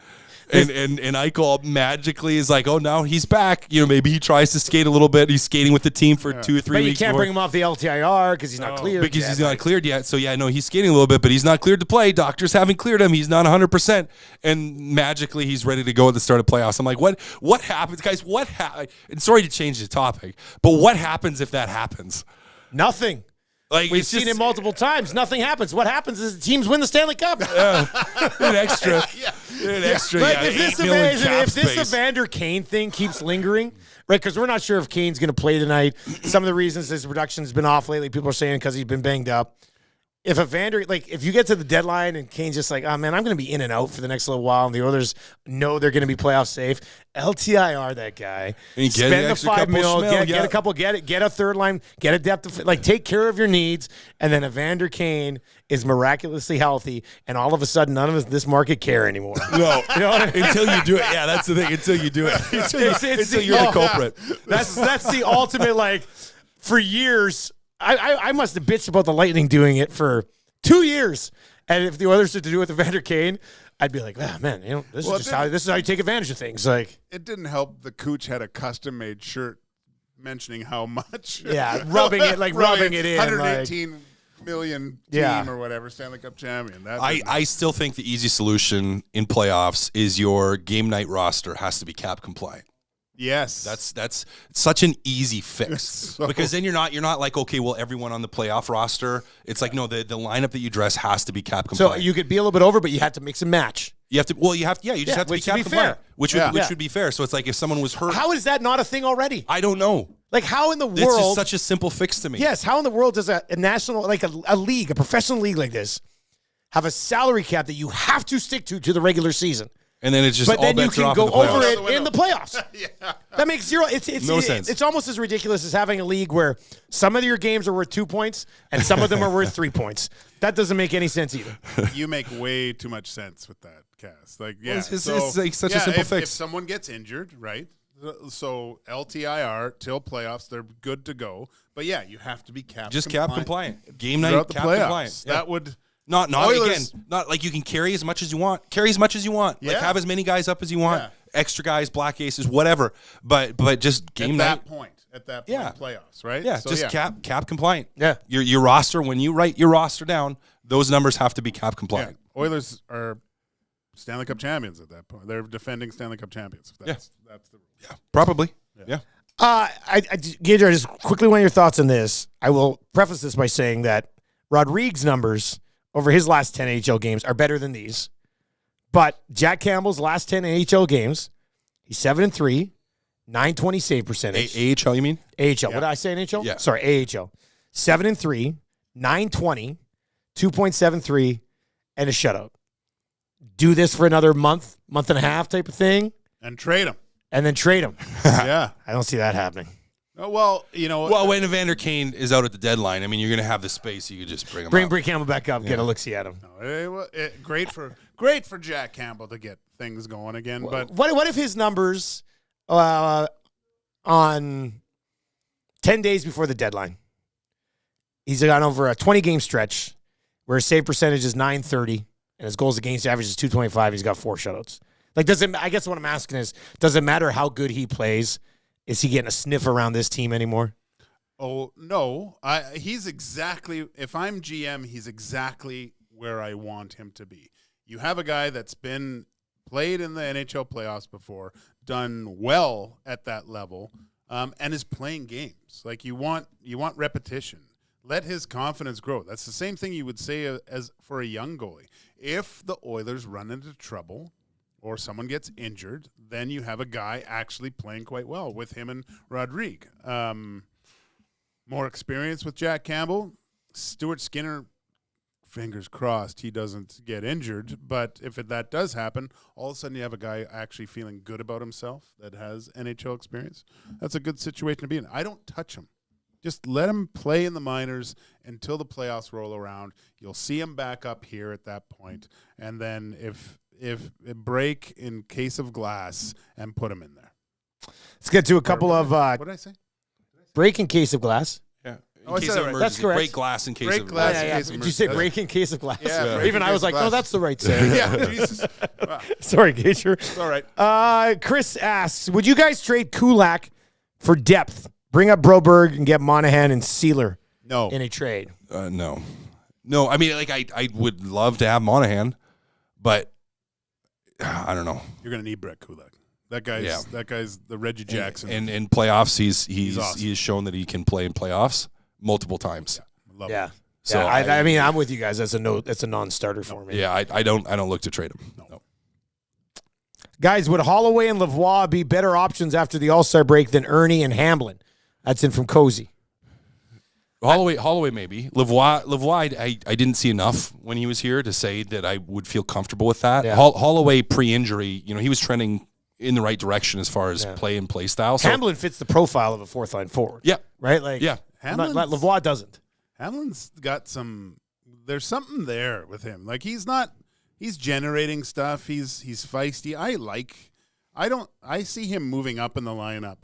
And Eichel magically is like, oh, now he's back. Maybe he tries to skate a little bit. He's skating with the team for 2 or 3 weeks. But you can't bring him off the LTIR because he's not cleared. Because he's not cleared yet. So, he's skating a little bit, but he's not cleared to play. Doctors haven't cleared him. He's not 100%. And magically, he's ready to go at the start of playoffs. I'm like, what happens, guys? And sorry to change the topic, but what happens if that happens? Nothing. Like We've seen it multiple times. Nothing happens. What happens is the teams win the Stanley Cup. An extra. Like if this Evander Kane thing keeps lingering, right? Because we're not sure if Kane's going to play tonight. Some of the reasons his production has been off lately, people are saying because he's been banged up. If if you get to the deadline and Kane's just like, oh man, I'm going to be in and out for the next little while, and the others know they're going to be playoff safe, LTIR that guy, spend the $5 million, get a couple, get a third line, get a depth, take care of your needs, and then Evander Kane is miraculously healthy, and all of a sudden, none of us in this market care anymore. No, until you do it. Yeah, that's the thing. Until you do it, until you're the culprit. That's the ultimate. For years. I must have bitched about the Lightning doing it for 2 years, and if the Oilers had to do it with Evander Kane, I'd be like, man, this is how you take advantage of things. Like, it didn't help. The Cooch had a custom-made shirt mentioning how much. Yeah, rubbing it in. 118 million team or whatever, Stanley Cup champion. I still think the easy solution in playoffs is your game night roster has to be cap compliant. Yes, that's such an easy fix because then you're not like, okay, well, everyone on the playoff roster. It's like, no, the lineup that you dress has to be cap compliant. So you could be a little bit over, but you have to mix and match. You just have to be cap compliant, which would be fair. So it's like if someone was hurt, how is that not a thing already? I don't know. Like, how in the world? This is such a simple fix to me. Yes, how in the world does a national, like a league, a professional league like this, have a salary cap that you have to stick to the regular season? And then it's just but all then you bets are can off go in the over playoffs. it in the playoffs. Yeah. That makes zero. It's no sense. It's almost as ridiculous as having a league where some of your games are worth 2 points and some of them are worth 3 points. That doesn't make any sense either. You make way too much sense with that, Cass. Like, yeah, it's like such a simple fix. If someone gets injured, right? So LTIR till playoffs, they're good to go. But yeah, you have to be cap compliant. Game night throughout cap the playoffs. compliant. Yeah. That would. Not Oilers, again. Not like you can carry as much as you want. Carry as much as you want. Yeah. Like have as many guys up as you want. Yeah. Extra guys, black aces, whatever. But just game night. At that point, playoffs, right? Yeah, so, just cap compliant. Yeah. Your roster, when you write your roster down, those numbers have to be cap compliant. Yeah. Oilers are Stanley Cup champions at that point. They're defending Stanley Cup champions. That's the rule. Yeah, probably. Yeah. Gage, I just quickly want your thoughts on this. I will preface this by saying that Rodriguez's numbers over his last 10 AHL games are better than these. But Jack Campbell's last 10 AHL games, he's 7-3, 920 save percentage. AHL, you mean? AHL. Yeah. What did I say, NHL? Yeah. Sorry, AHL. 7-3, 920, 2.73, and a shutout. Do this for another month and a half type of thing. And trade him. And then trade him. Yeah. I don't see that happening. Oh, well, when Evander Kane is out at the deadline, I mean, you're going to have the space. You could just bring him up. Bring Campbell back up, get a look-see at him. Great for Jack Campbell to get things going again. But what if his numbers on 10 days before the deadline, he's gone over a 20-game stretch where his save percentage is .930 and his goals against average is .225. He's got 4 shutouts. Like, I guess what I'm asking is, does it matter how good he plays? Is he getting a sniff around this team anymore? Oh, no. He's exactly, if I'm GM, he's exactly where I want him to be. You have a guy that's been played in the NHL playoffs before, done well at that level, and is playing games. Like you want repetition. Let his confidence grow. That's the same thing you would say as for a young goalie. If the Oilers run into trouble or someone gets injured, then you have a guy actually playing quite well with him and Rodrigue. More experience with Jack Campbell. Stuart Skinner, fingers crossed he doesn't get injured. But if that does happen, all of a sudden you have a guy actually feeling good about himself that has NHL experience. That's a good situation to be in. I don't touch him. Just let him play in the minors until the playoffs roll around. You'll see him back up here at that point. And then if break in case of glass and put him in there. Let's get to a couple of what did I say? break in case of glass. Yeah. Oh, I case said of it right. emergency. That's correct. Break glass in case Break of glass. emergency. Yeah, case of Did you say emergency. break in case of glass? Yeah, Even I was like, no, that's the right saying. Yeah, Jesus. Wow. Sorry, Gager. It's all right. Chris asks, would you guys trade Kulak for depth? Bring up Broberg and get Monahan and Sealer No. in a trade. No. I mean, like I would love to have Monahan, but I don't know. You're going to need Brett Kulak. That guy's the Reggie Jackson. And in playoffs, he's awesome. He's shown that he can play in playoffs multiple times. Love Yeah. it. So So I mean, I'm with you guys. That's a non-starter for me. Yeah, I don't look to trade him. No. Guys, would Holloway and Lavoie be better options after the All-Star break than Ernie and Hamblin? That's in from Cozy. Holloway maybe. Lavoie, I didn't see enough when he was here to say that I would feel comfortable with that. Yeah. Holloway pre-injury, he was trending in the right direction as far as play and play style. So, Hamblin fits the profile of a fourth line forward. yeah, Right? Like, yeah. Lavoie doesn't. Hamlin's got there's something there with him. Like he's generating stuff. He's feisty. I see him moving up in the lineup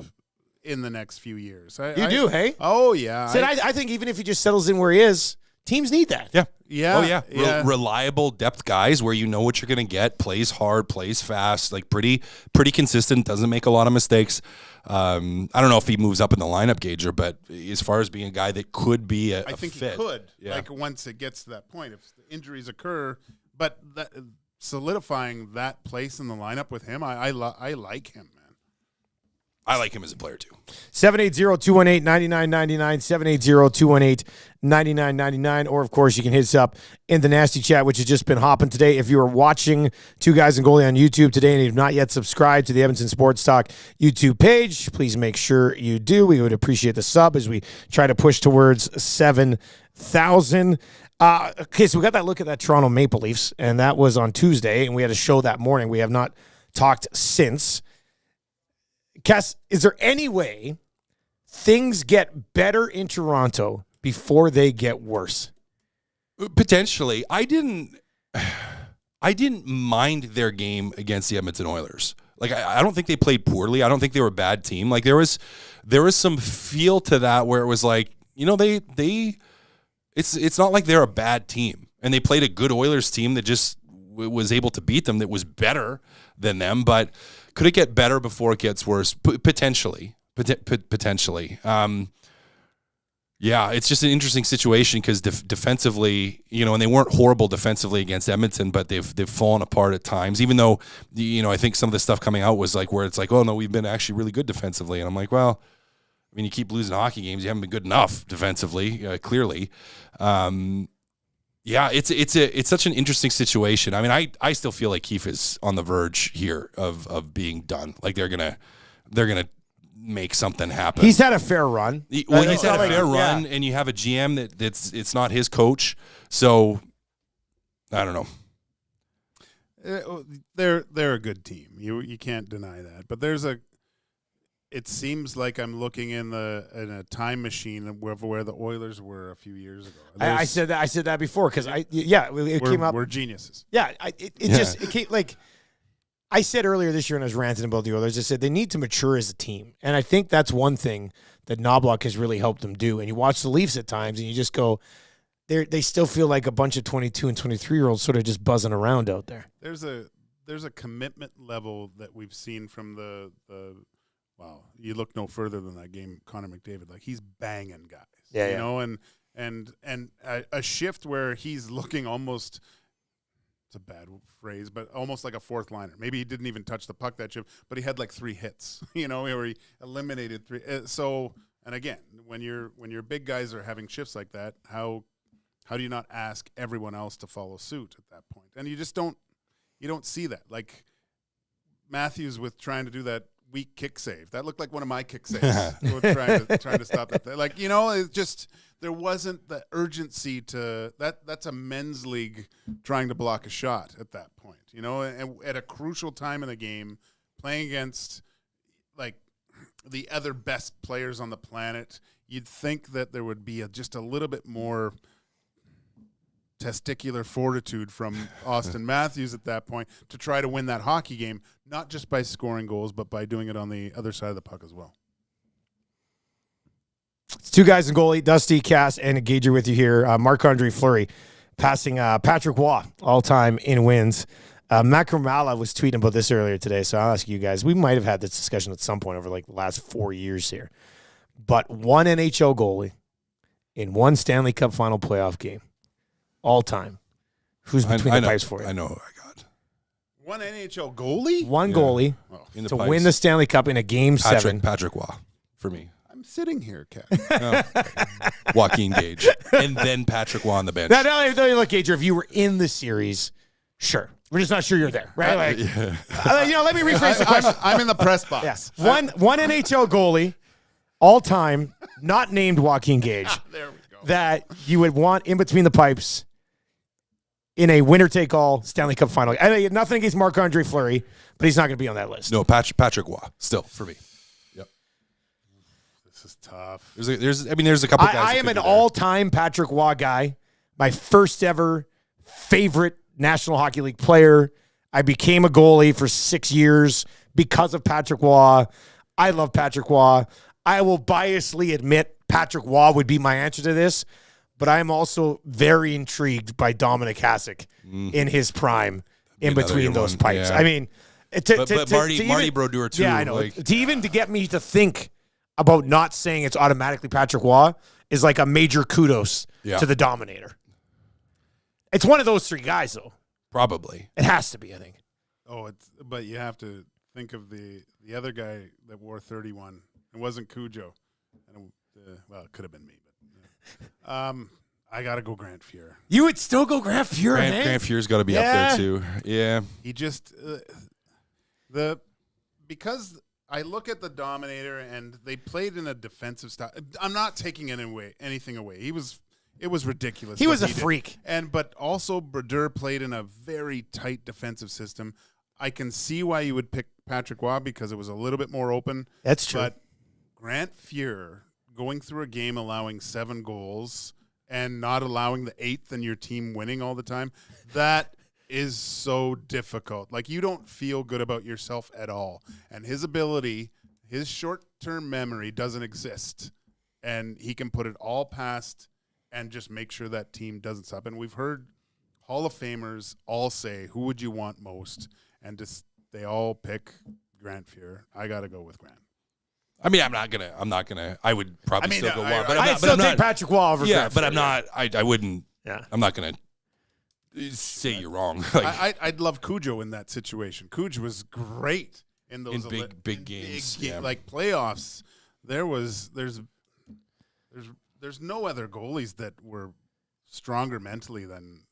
in the next few years. You do, hey? Oh yeah. Sid, I think even if he just settles in where he is, teams need that. Yeah. Yeah. Oh, yeah. Yeah. Reliable depth guys where you know what you're going to get, plays hard, plays fast, like pretty consistent, doesn't make a lot of mistakes. I don't know if he moves up in the lineup, Gager, but as far as being a guy that could be a I think fit, he could. Yeah. Like once it gets to that point, if the injuries occur, but solidifying that place in the lineup with him, I like him, man. I like him as a player too. 780-218-9999, 780-218-9999, or, of course, you can hit us up in the Nasty Chat, which has just been hopping today. If you are watching Two Guys and Goalie on YouTube today and you've not yet subscribed to the Edmonton Sports Talk YouTube page, please make sure you do. We would appreciate the sub as we try to push towards 7,000. Okay, so we got that look at that Toronto Maple Leafs, and that was on Tuesday, and we had a show that morning. We have not talked since. Cass, is there any way things get better in Toronto before they get worse? Potentially. I didn't mind their game against the Edmonton Oilers. Like I don't think they played poorly. I don't think they were a bad team. Like there was some feel to that where it was like, it's not like they're a bad team. And they played a good Oilers team that just was able to beat them, that was better than them, but could it get better before it gets worse? Potentially. Potentially. Yeah, it's just an interesting situation because defensively, and they weren't horrible defensively against Edmonton, but they've fallen apart at times. Even though, I think some of the stuff coming out was like where it's like, oh no, we've been actually really good defensively, and I'm like, well, I mean, you keep losing hockey games, you haven't been good enough defensively, clearly. Yeah, it's such an interesting situation. I mean, I still feel like Keefe is on the verge here of being done. Like they're gonna make something happen. He's had a fair run. He's had a fair run, and you have a GM it's not his coach. So I don't know. They're a good team. You can't deny that. But it seems like I'm looking in a time machine where the Oilers were a few years ago. I said that before because it came up. We're geniuses. Yeah, it came like I said earlier this year when I was ranting about the Oilers. I said they need to mature as a team, and I think that's one thing that Knobloch has really helped them do. And you watch the Leafs at times, and you just go, they still feel like a bunch of 22 and 23-year-olds sort of just buzzing around out there. There's a commitment level that we've seen from the Well, you look no further than that game, Connor McDavid. Like, he's banging guys. Yeah, you know, and a shift where he's looking almost, it's a bad phrase, but almost like a fourth liner. Maybe he didn't even touch the puck that shift, but he had like 3 hits, you know, where he eliminated 3. So, and again, when your big guys are having shifts like that, how do you not ask everyone else to follow suit at that point? And you just don't see that. Like Matthews with trying to do that weak kick save. That looked like one of my kick saves. trying to stop that. Like, you know, it's just, there wasn't the urgency to that. That's a men's league trying to block a shot at that point, you know, and at a crucial time in the game, playing against like the other best players on the planet, you'd think that there would be just a little bit more testicular fortitude from Austin Matthews at that point to try to win that hockey game, not just by scoring goals, but by doing it on the other side of the puck as well. It's 2 guys in goalie, Dusty, Cass, and Gage with you here. Marc-Andre Fleury passing Patrick Waugh all-time in wins. Matt Kermala was tweeting about this earlier today, so I'll ask you guys. We might have had this discussion at some point over like the last 4 years here. But one NHL goalie in one Stanley Cup final playoff game all time. Who's between the pipes for you? I know who I got. One NHL goalie? One goalie In the to pipes. win the Stanley Cup in a game 7. Patrick Waugh for me. I'm sitting here, Kat. Joaquin Gage. And then Patrick Waugh on the bench. Now, look, Gage, if you were in the series, sure. We're just not sure you're there, right? Like, you know, let me rephrase the question. I'm in the press box. Yes. One NHL goalie all time, not named Joaquin Gage, There we go. that you would want in between the pipes in a winner-take-all Stanley Cup final. I mean, nothing against Marc-Andre Fleury, but he's not going to be on that list. No, Patrick Waugh still for me. Yep. This is tough. There's a couple guys. I am an all-time Patrick Waugh guy. My first ever favorite National Hockey League player. I became a goalie for 6 years because of Patrick Waugh. I love Patrick Waugh. I will biasly admit Patrick Waugh would be my answer to this, but I'm also very intrigued by Dominic Hasek in his prime in between those pipes. Yeah. I mean, But Marty Brodeur too. Yeah, I know. To get me to think about not saying it's automatically Patrick Waugh is like a major kudos to the Dominator. It's one of those 3 guys, though. Probably. It has to be, I think. But you have to think of the other guy that wore 31. It wasn't Cujo. Well, it could have been me. But I got to go Grant Fuhr. You would still go Grant Fuhr, Grant Fuhr's got to be up there too. Yeah. He just because I look at the Dominator and they played in a defensive style. I'm not taking anything away. It was ridiculous. He was a freak. But also Brodeur played in a very tight defensive system. I can see why you would pick Patrick Waugh because it was a little bit more open. That's true. But Grant Fuhr going through a game allowing 7 goals and not allowing the 8th and your team winning all the time, that is so difficult. Like, you don't feel good about yourself at all. And his ability, his short-term memory doesn't exist. And he can put it all past and just make sure that team doesn't stop. And we've heard Hall of Famers all say, who would you want most? And just they all pick Grant Fuhr. I got to go with Grant. I mean, I'm not gonna. I would probably still go Waugh, but I'd still take Patrick Waugh over Yeah, Grant but Fuhr. I'm not. I wouldn't. Yeah. I'm not gonna say you're wrong. Like, I'd love Cujo in that situation. Cujo was great in those big games, like playoffs. There's no other goalies that were stronger mentally than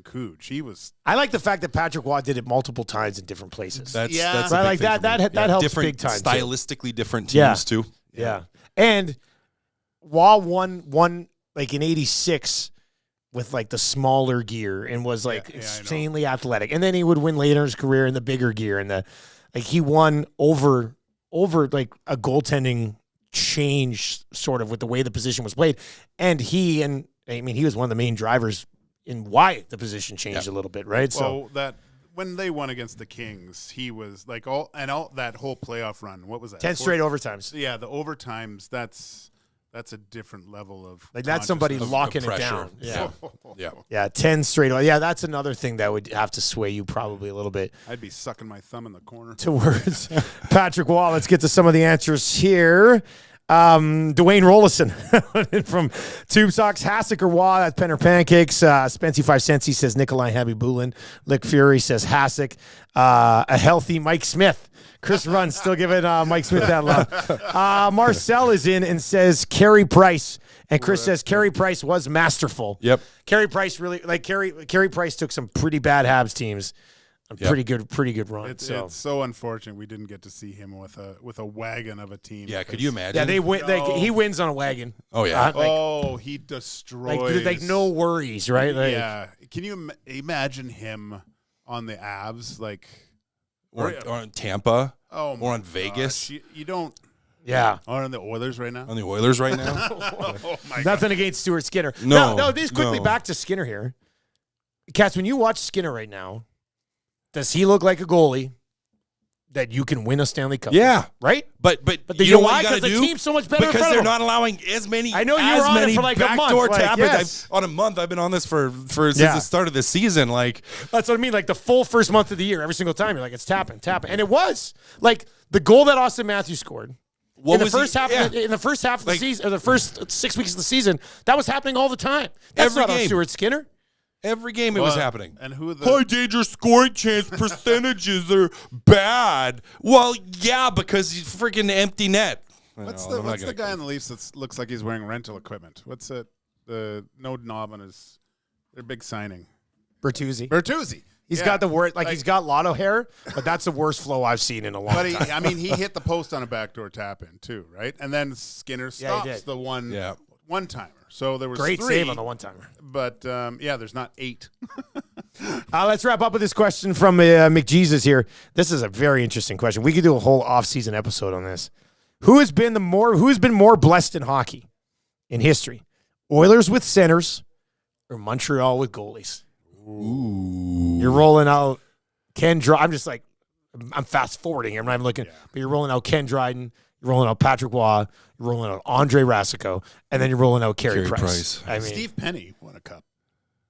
Cooge. He was. I like the fact that Patrick Waugh did it multiple times in different places. That's I a big like thing that. for me. That helps different, big time. stylistically different Yeah. teams too. Yeah. And Waugh won like in '86 with like the smaller gear and was like insanely athletic. And then he would win later in his career in the bigger gear and he won over like a goaltending change sort of with the way the position was played. And he was one of the main drivers in why the position changed a little bit, right? Well, that when they won against the Kings, he was like all that whole playoff run. What was that? 10 straight overtimes. Yeah, the overtimes. That's That's a different level of Like that's somebody consciousness. locking it pressure. down. Yeah. Yeah. Yeah, 10 straight. Yeah, that's another thing that would have to sway you probably a little bit I'd be sucking my thumb in the corner. towards Patrick Wall. Let's get to some of the answers here. Dwayne Rollison from Tube Socks, Hasek or Wah, that's Penner Pancakes. Spency 5 cents, he says Nikolai Habibulin. Lick Fury says Hasek. A healthy Mike Smith. Chris Runn still giving Mike Smith that love. Marcel is in and says Carey Price. And Chris says Carey Price was masterful. Yep. Carey Price really, like Carey Price took some pretty bad Habs teams. Pretty good run. It's so unfortunate we didn't get to see him with a wagon of a team. Yeah, could you imagine? Yeah, they win. He wins on a wagon. Oh, yeah. He destroys. Like no worries, right? Like, yeah. Can you imagine him on the Avs? Like, Or on Tampa. oh, or on my Vegas. gosh. You don't. Yeah. Or on the Oilers right now. On the Oilers right now. Oh my Nothing against Stuart Skinner. No, No, just quickly no. back to Skinner here. Katz, when you watch Skinner right now, does he look like a goalie that you can win a Stanley Cup? Yeah. Right? But you you know know what why? you got to Because the do? team's so much better in Because front of they're them. not allowing as many. I know you were on it for like a month, backdoor like, tap yes. on a month. I've been on this for since Yeah. the start of the season. Like, That's what I mean. Like the full first month of the year, every single time, you're like, it's tapping. And it was. Like the goal that Austin Matthews scored. what in the was first he- half, yeah. in the first half of the Like- season, or the first 6 weeks of the season, that was happening all the time. That's Every not on game. Stuart Skinner. Every game it was happening. And who the High danger scoring chance percentages are bad. Well, yeah, because he's freaking empty net. what's No, I'm not the gonna- guy on the Leafs that looks like he's wearing rental equipment? What's it? The no knob on his their big signing. Bertuzzi. Bertuzzi. He's Yeah. got the word, like he's got lotto hair, but that's the worst flow I've seen in a long But time. he hit the post on a backdoor tap in too, right? And then Skinner Yeah, he stops did. the one Yeah. timer. So there was Great 3, save on the one-timer. But there's not 8. Let's wrap up with this question from McJesus here. This is a very interesting question. We could do a whole off-season episode on this. Who has been more blessed in hockey in history? Oilers with centers or Montreal with goalies? Ooh. You're rolling out Ken Dryden. I'm just like, I'm fast forwarding here. I'm not even looking, but you're rolling out Ken Dryden. You're rolling out Patrick Waugh. You're rolling out Andre Rasico, and then you're rolling out Carey Price. I mean, Steve Penny won a cup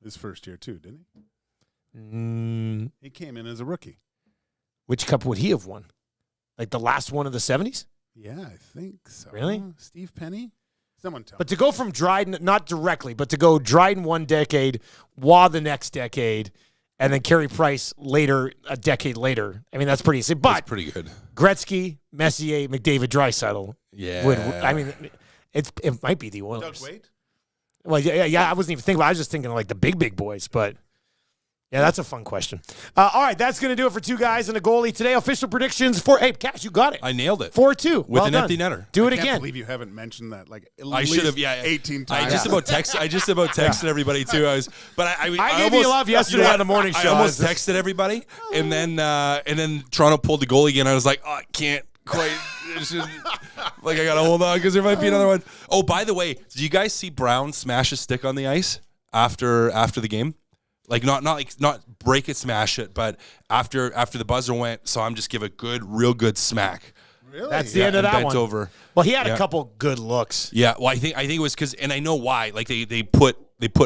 his first year too, didn't he? He came in as a rookie. which cup would he have won? Like the last one of the 70s? Yeah, I think so. Really? Steve Penny? Someone tell But me. to go from Dryden, not directly, but to go Dryden one decade, Waugh the next decade, and then Carey Price later, a decade later. I mean, that's pretty easy. That's But pretty good. Gretzky, Messier, McDavid, Draisaitl Yeah. would. I mean, it might be the Doug Oilers. Wade? Well, yeah. I wasn't even thinking about it. I was just thinking of like the big boys. But yeah, that's a fun question. All right, that's going to do it for Two Guys and a Goalie today. Official predictions for, hey, Cash, you got it. I nailed it. 4-2. With Well an done. empty netter. Do it I can't again. believe you haven't mentioned that like at I least should have, yeah. 18 times. I just about texted everybody too. I gave you love yesterday on the morning show. I almost texted everybody, and then Toronto pulled the goal again. I was like, oh, I can't quite. Like I gotta hold on because there might be another one. Oh, by the way, did you guys see Brown smash his stick on the ice after the game? Like not break it, smash it, but after the buzzer went, saw him just give a real good smack. Really? That's the end of and that bent one. over. Well, he had a Yeah. couple good looks. Yeah, well, I think it was because, and I know why. Like they put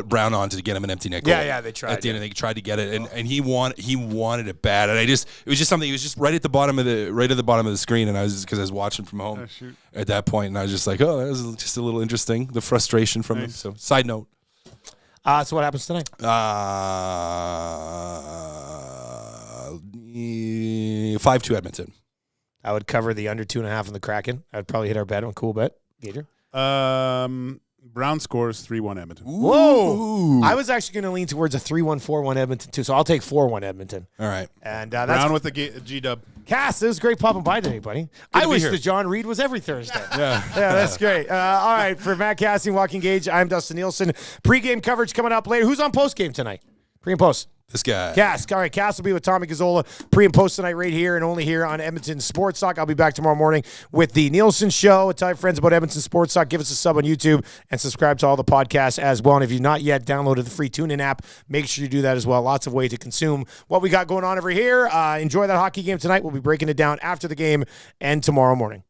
Brown on to get him an empty net goal. Yeah, they tried, at the end. They tried to get it, and he wanted it bad. And it was just something. It was just right at the bottom of the screen, and I was watching from home shoot. at that point, and I was just like, oh, that was just a little interesting. The frustration from him. So, side note. So what happens tonight? 5-2 Edmonton. I would cover the under 2.5 in the Kraken. I'd probably hit our bet on cool bet. Gager. Brown scores 3-1 Edmonton. Whoa! I was actually going to lean towards a 3-1, 4-1 Edmonton too, so I'll take 4-1 Edmonton. All right. And that's Brown with the G-dub. Cass. It was great popping by today, buddy. I to be wish here. that John Reed was every Thursday. Yeah. Yeah, that's great. All right, for Matt Kassian, Joaquin Gage, I'm Dustin Nielson. Pre-game coverage coming up later. Who's on post-game tonight? Pre and post. This guy. Cass. All right, Cass will be with Tommy Gazzola pre and post tonight right here and only here on Edmonton Sports Talk. I'll be back tomorrow morning with the Nielsen Show. Tell your friends about Edmonton Sports Talk. Give us a sub on YouTube and subscribe to all the podcasts as well. And if you've not yet downloaded the free TuneIn app, make sure you do that as well. Lots of ways to consume what we got going on over here. Enjoy that hockey game tonight. We'll be breaking it down after the game and tomorrow morning.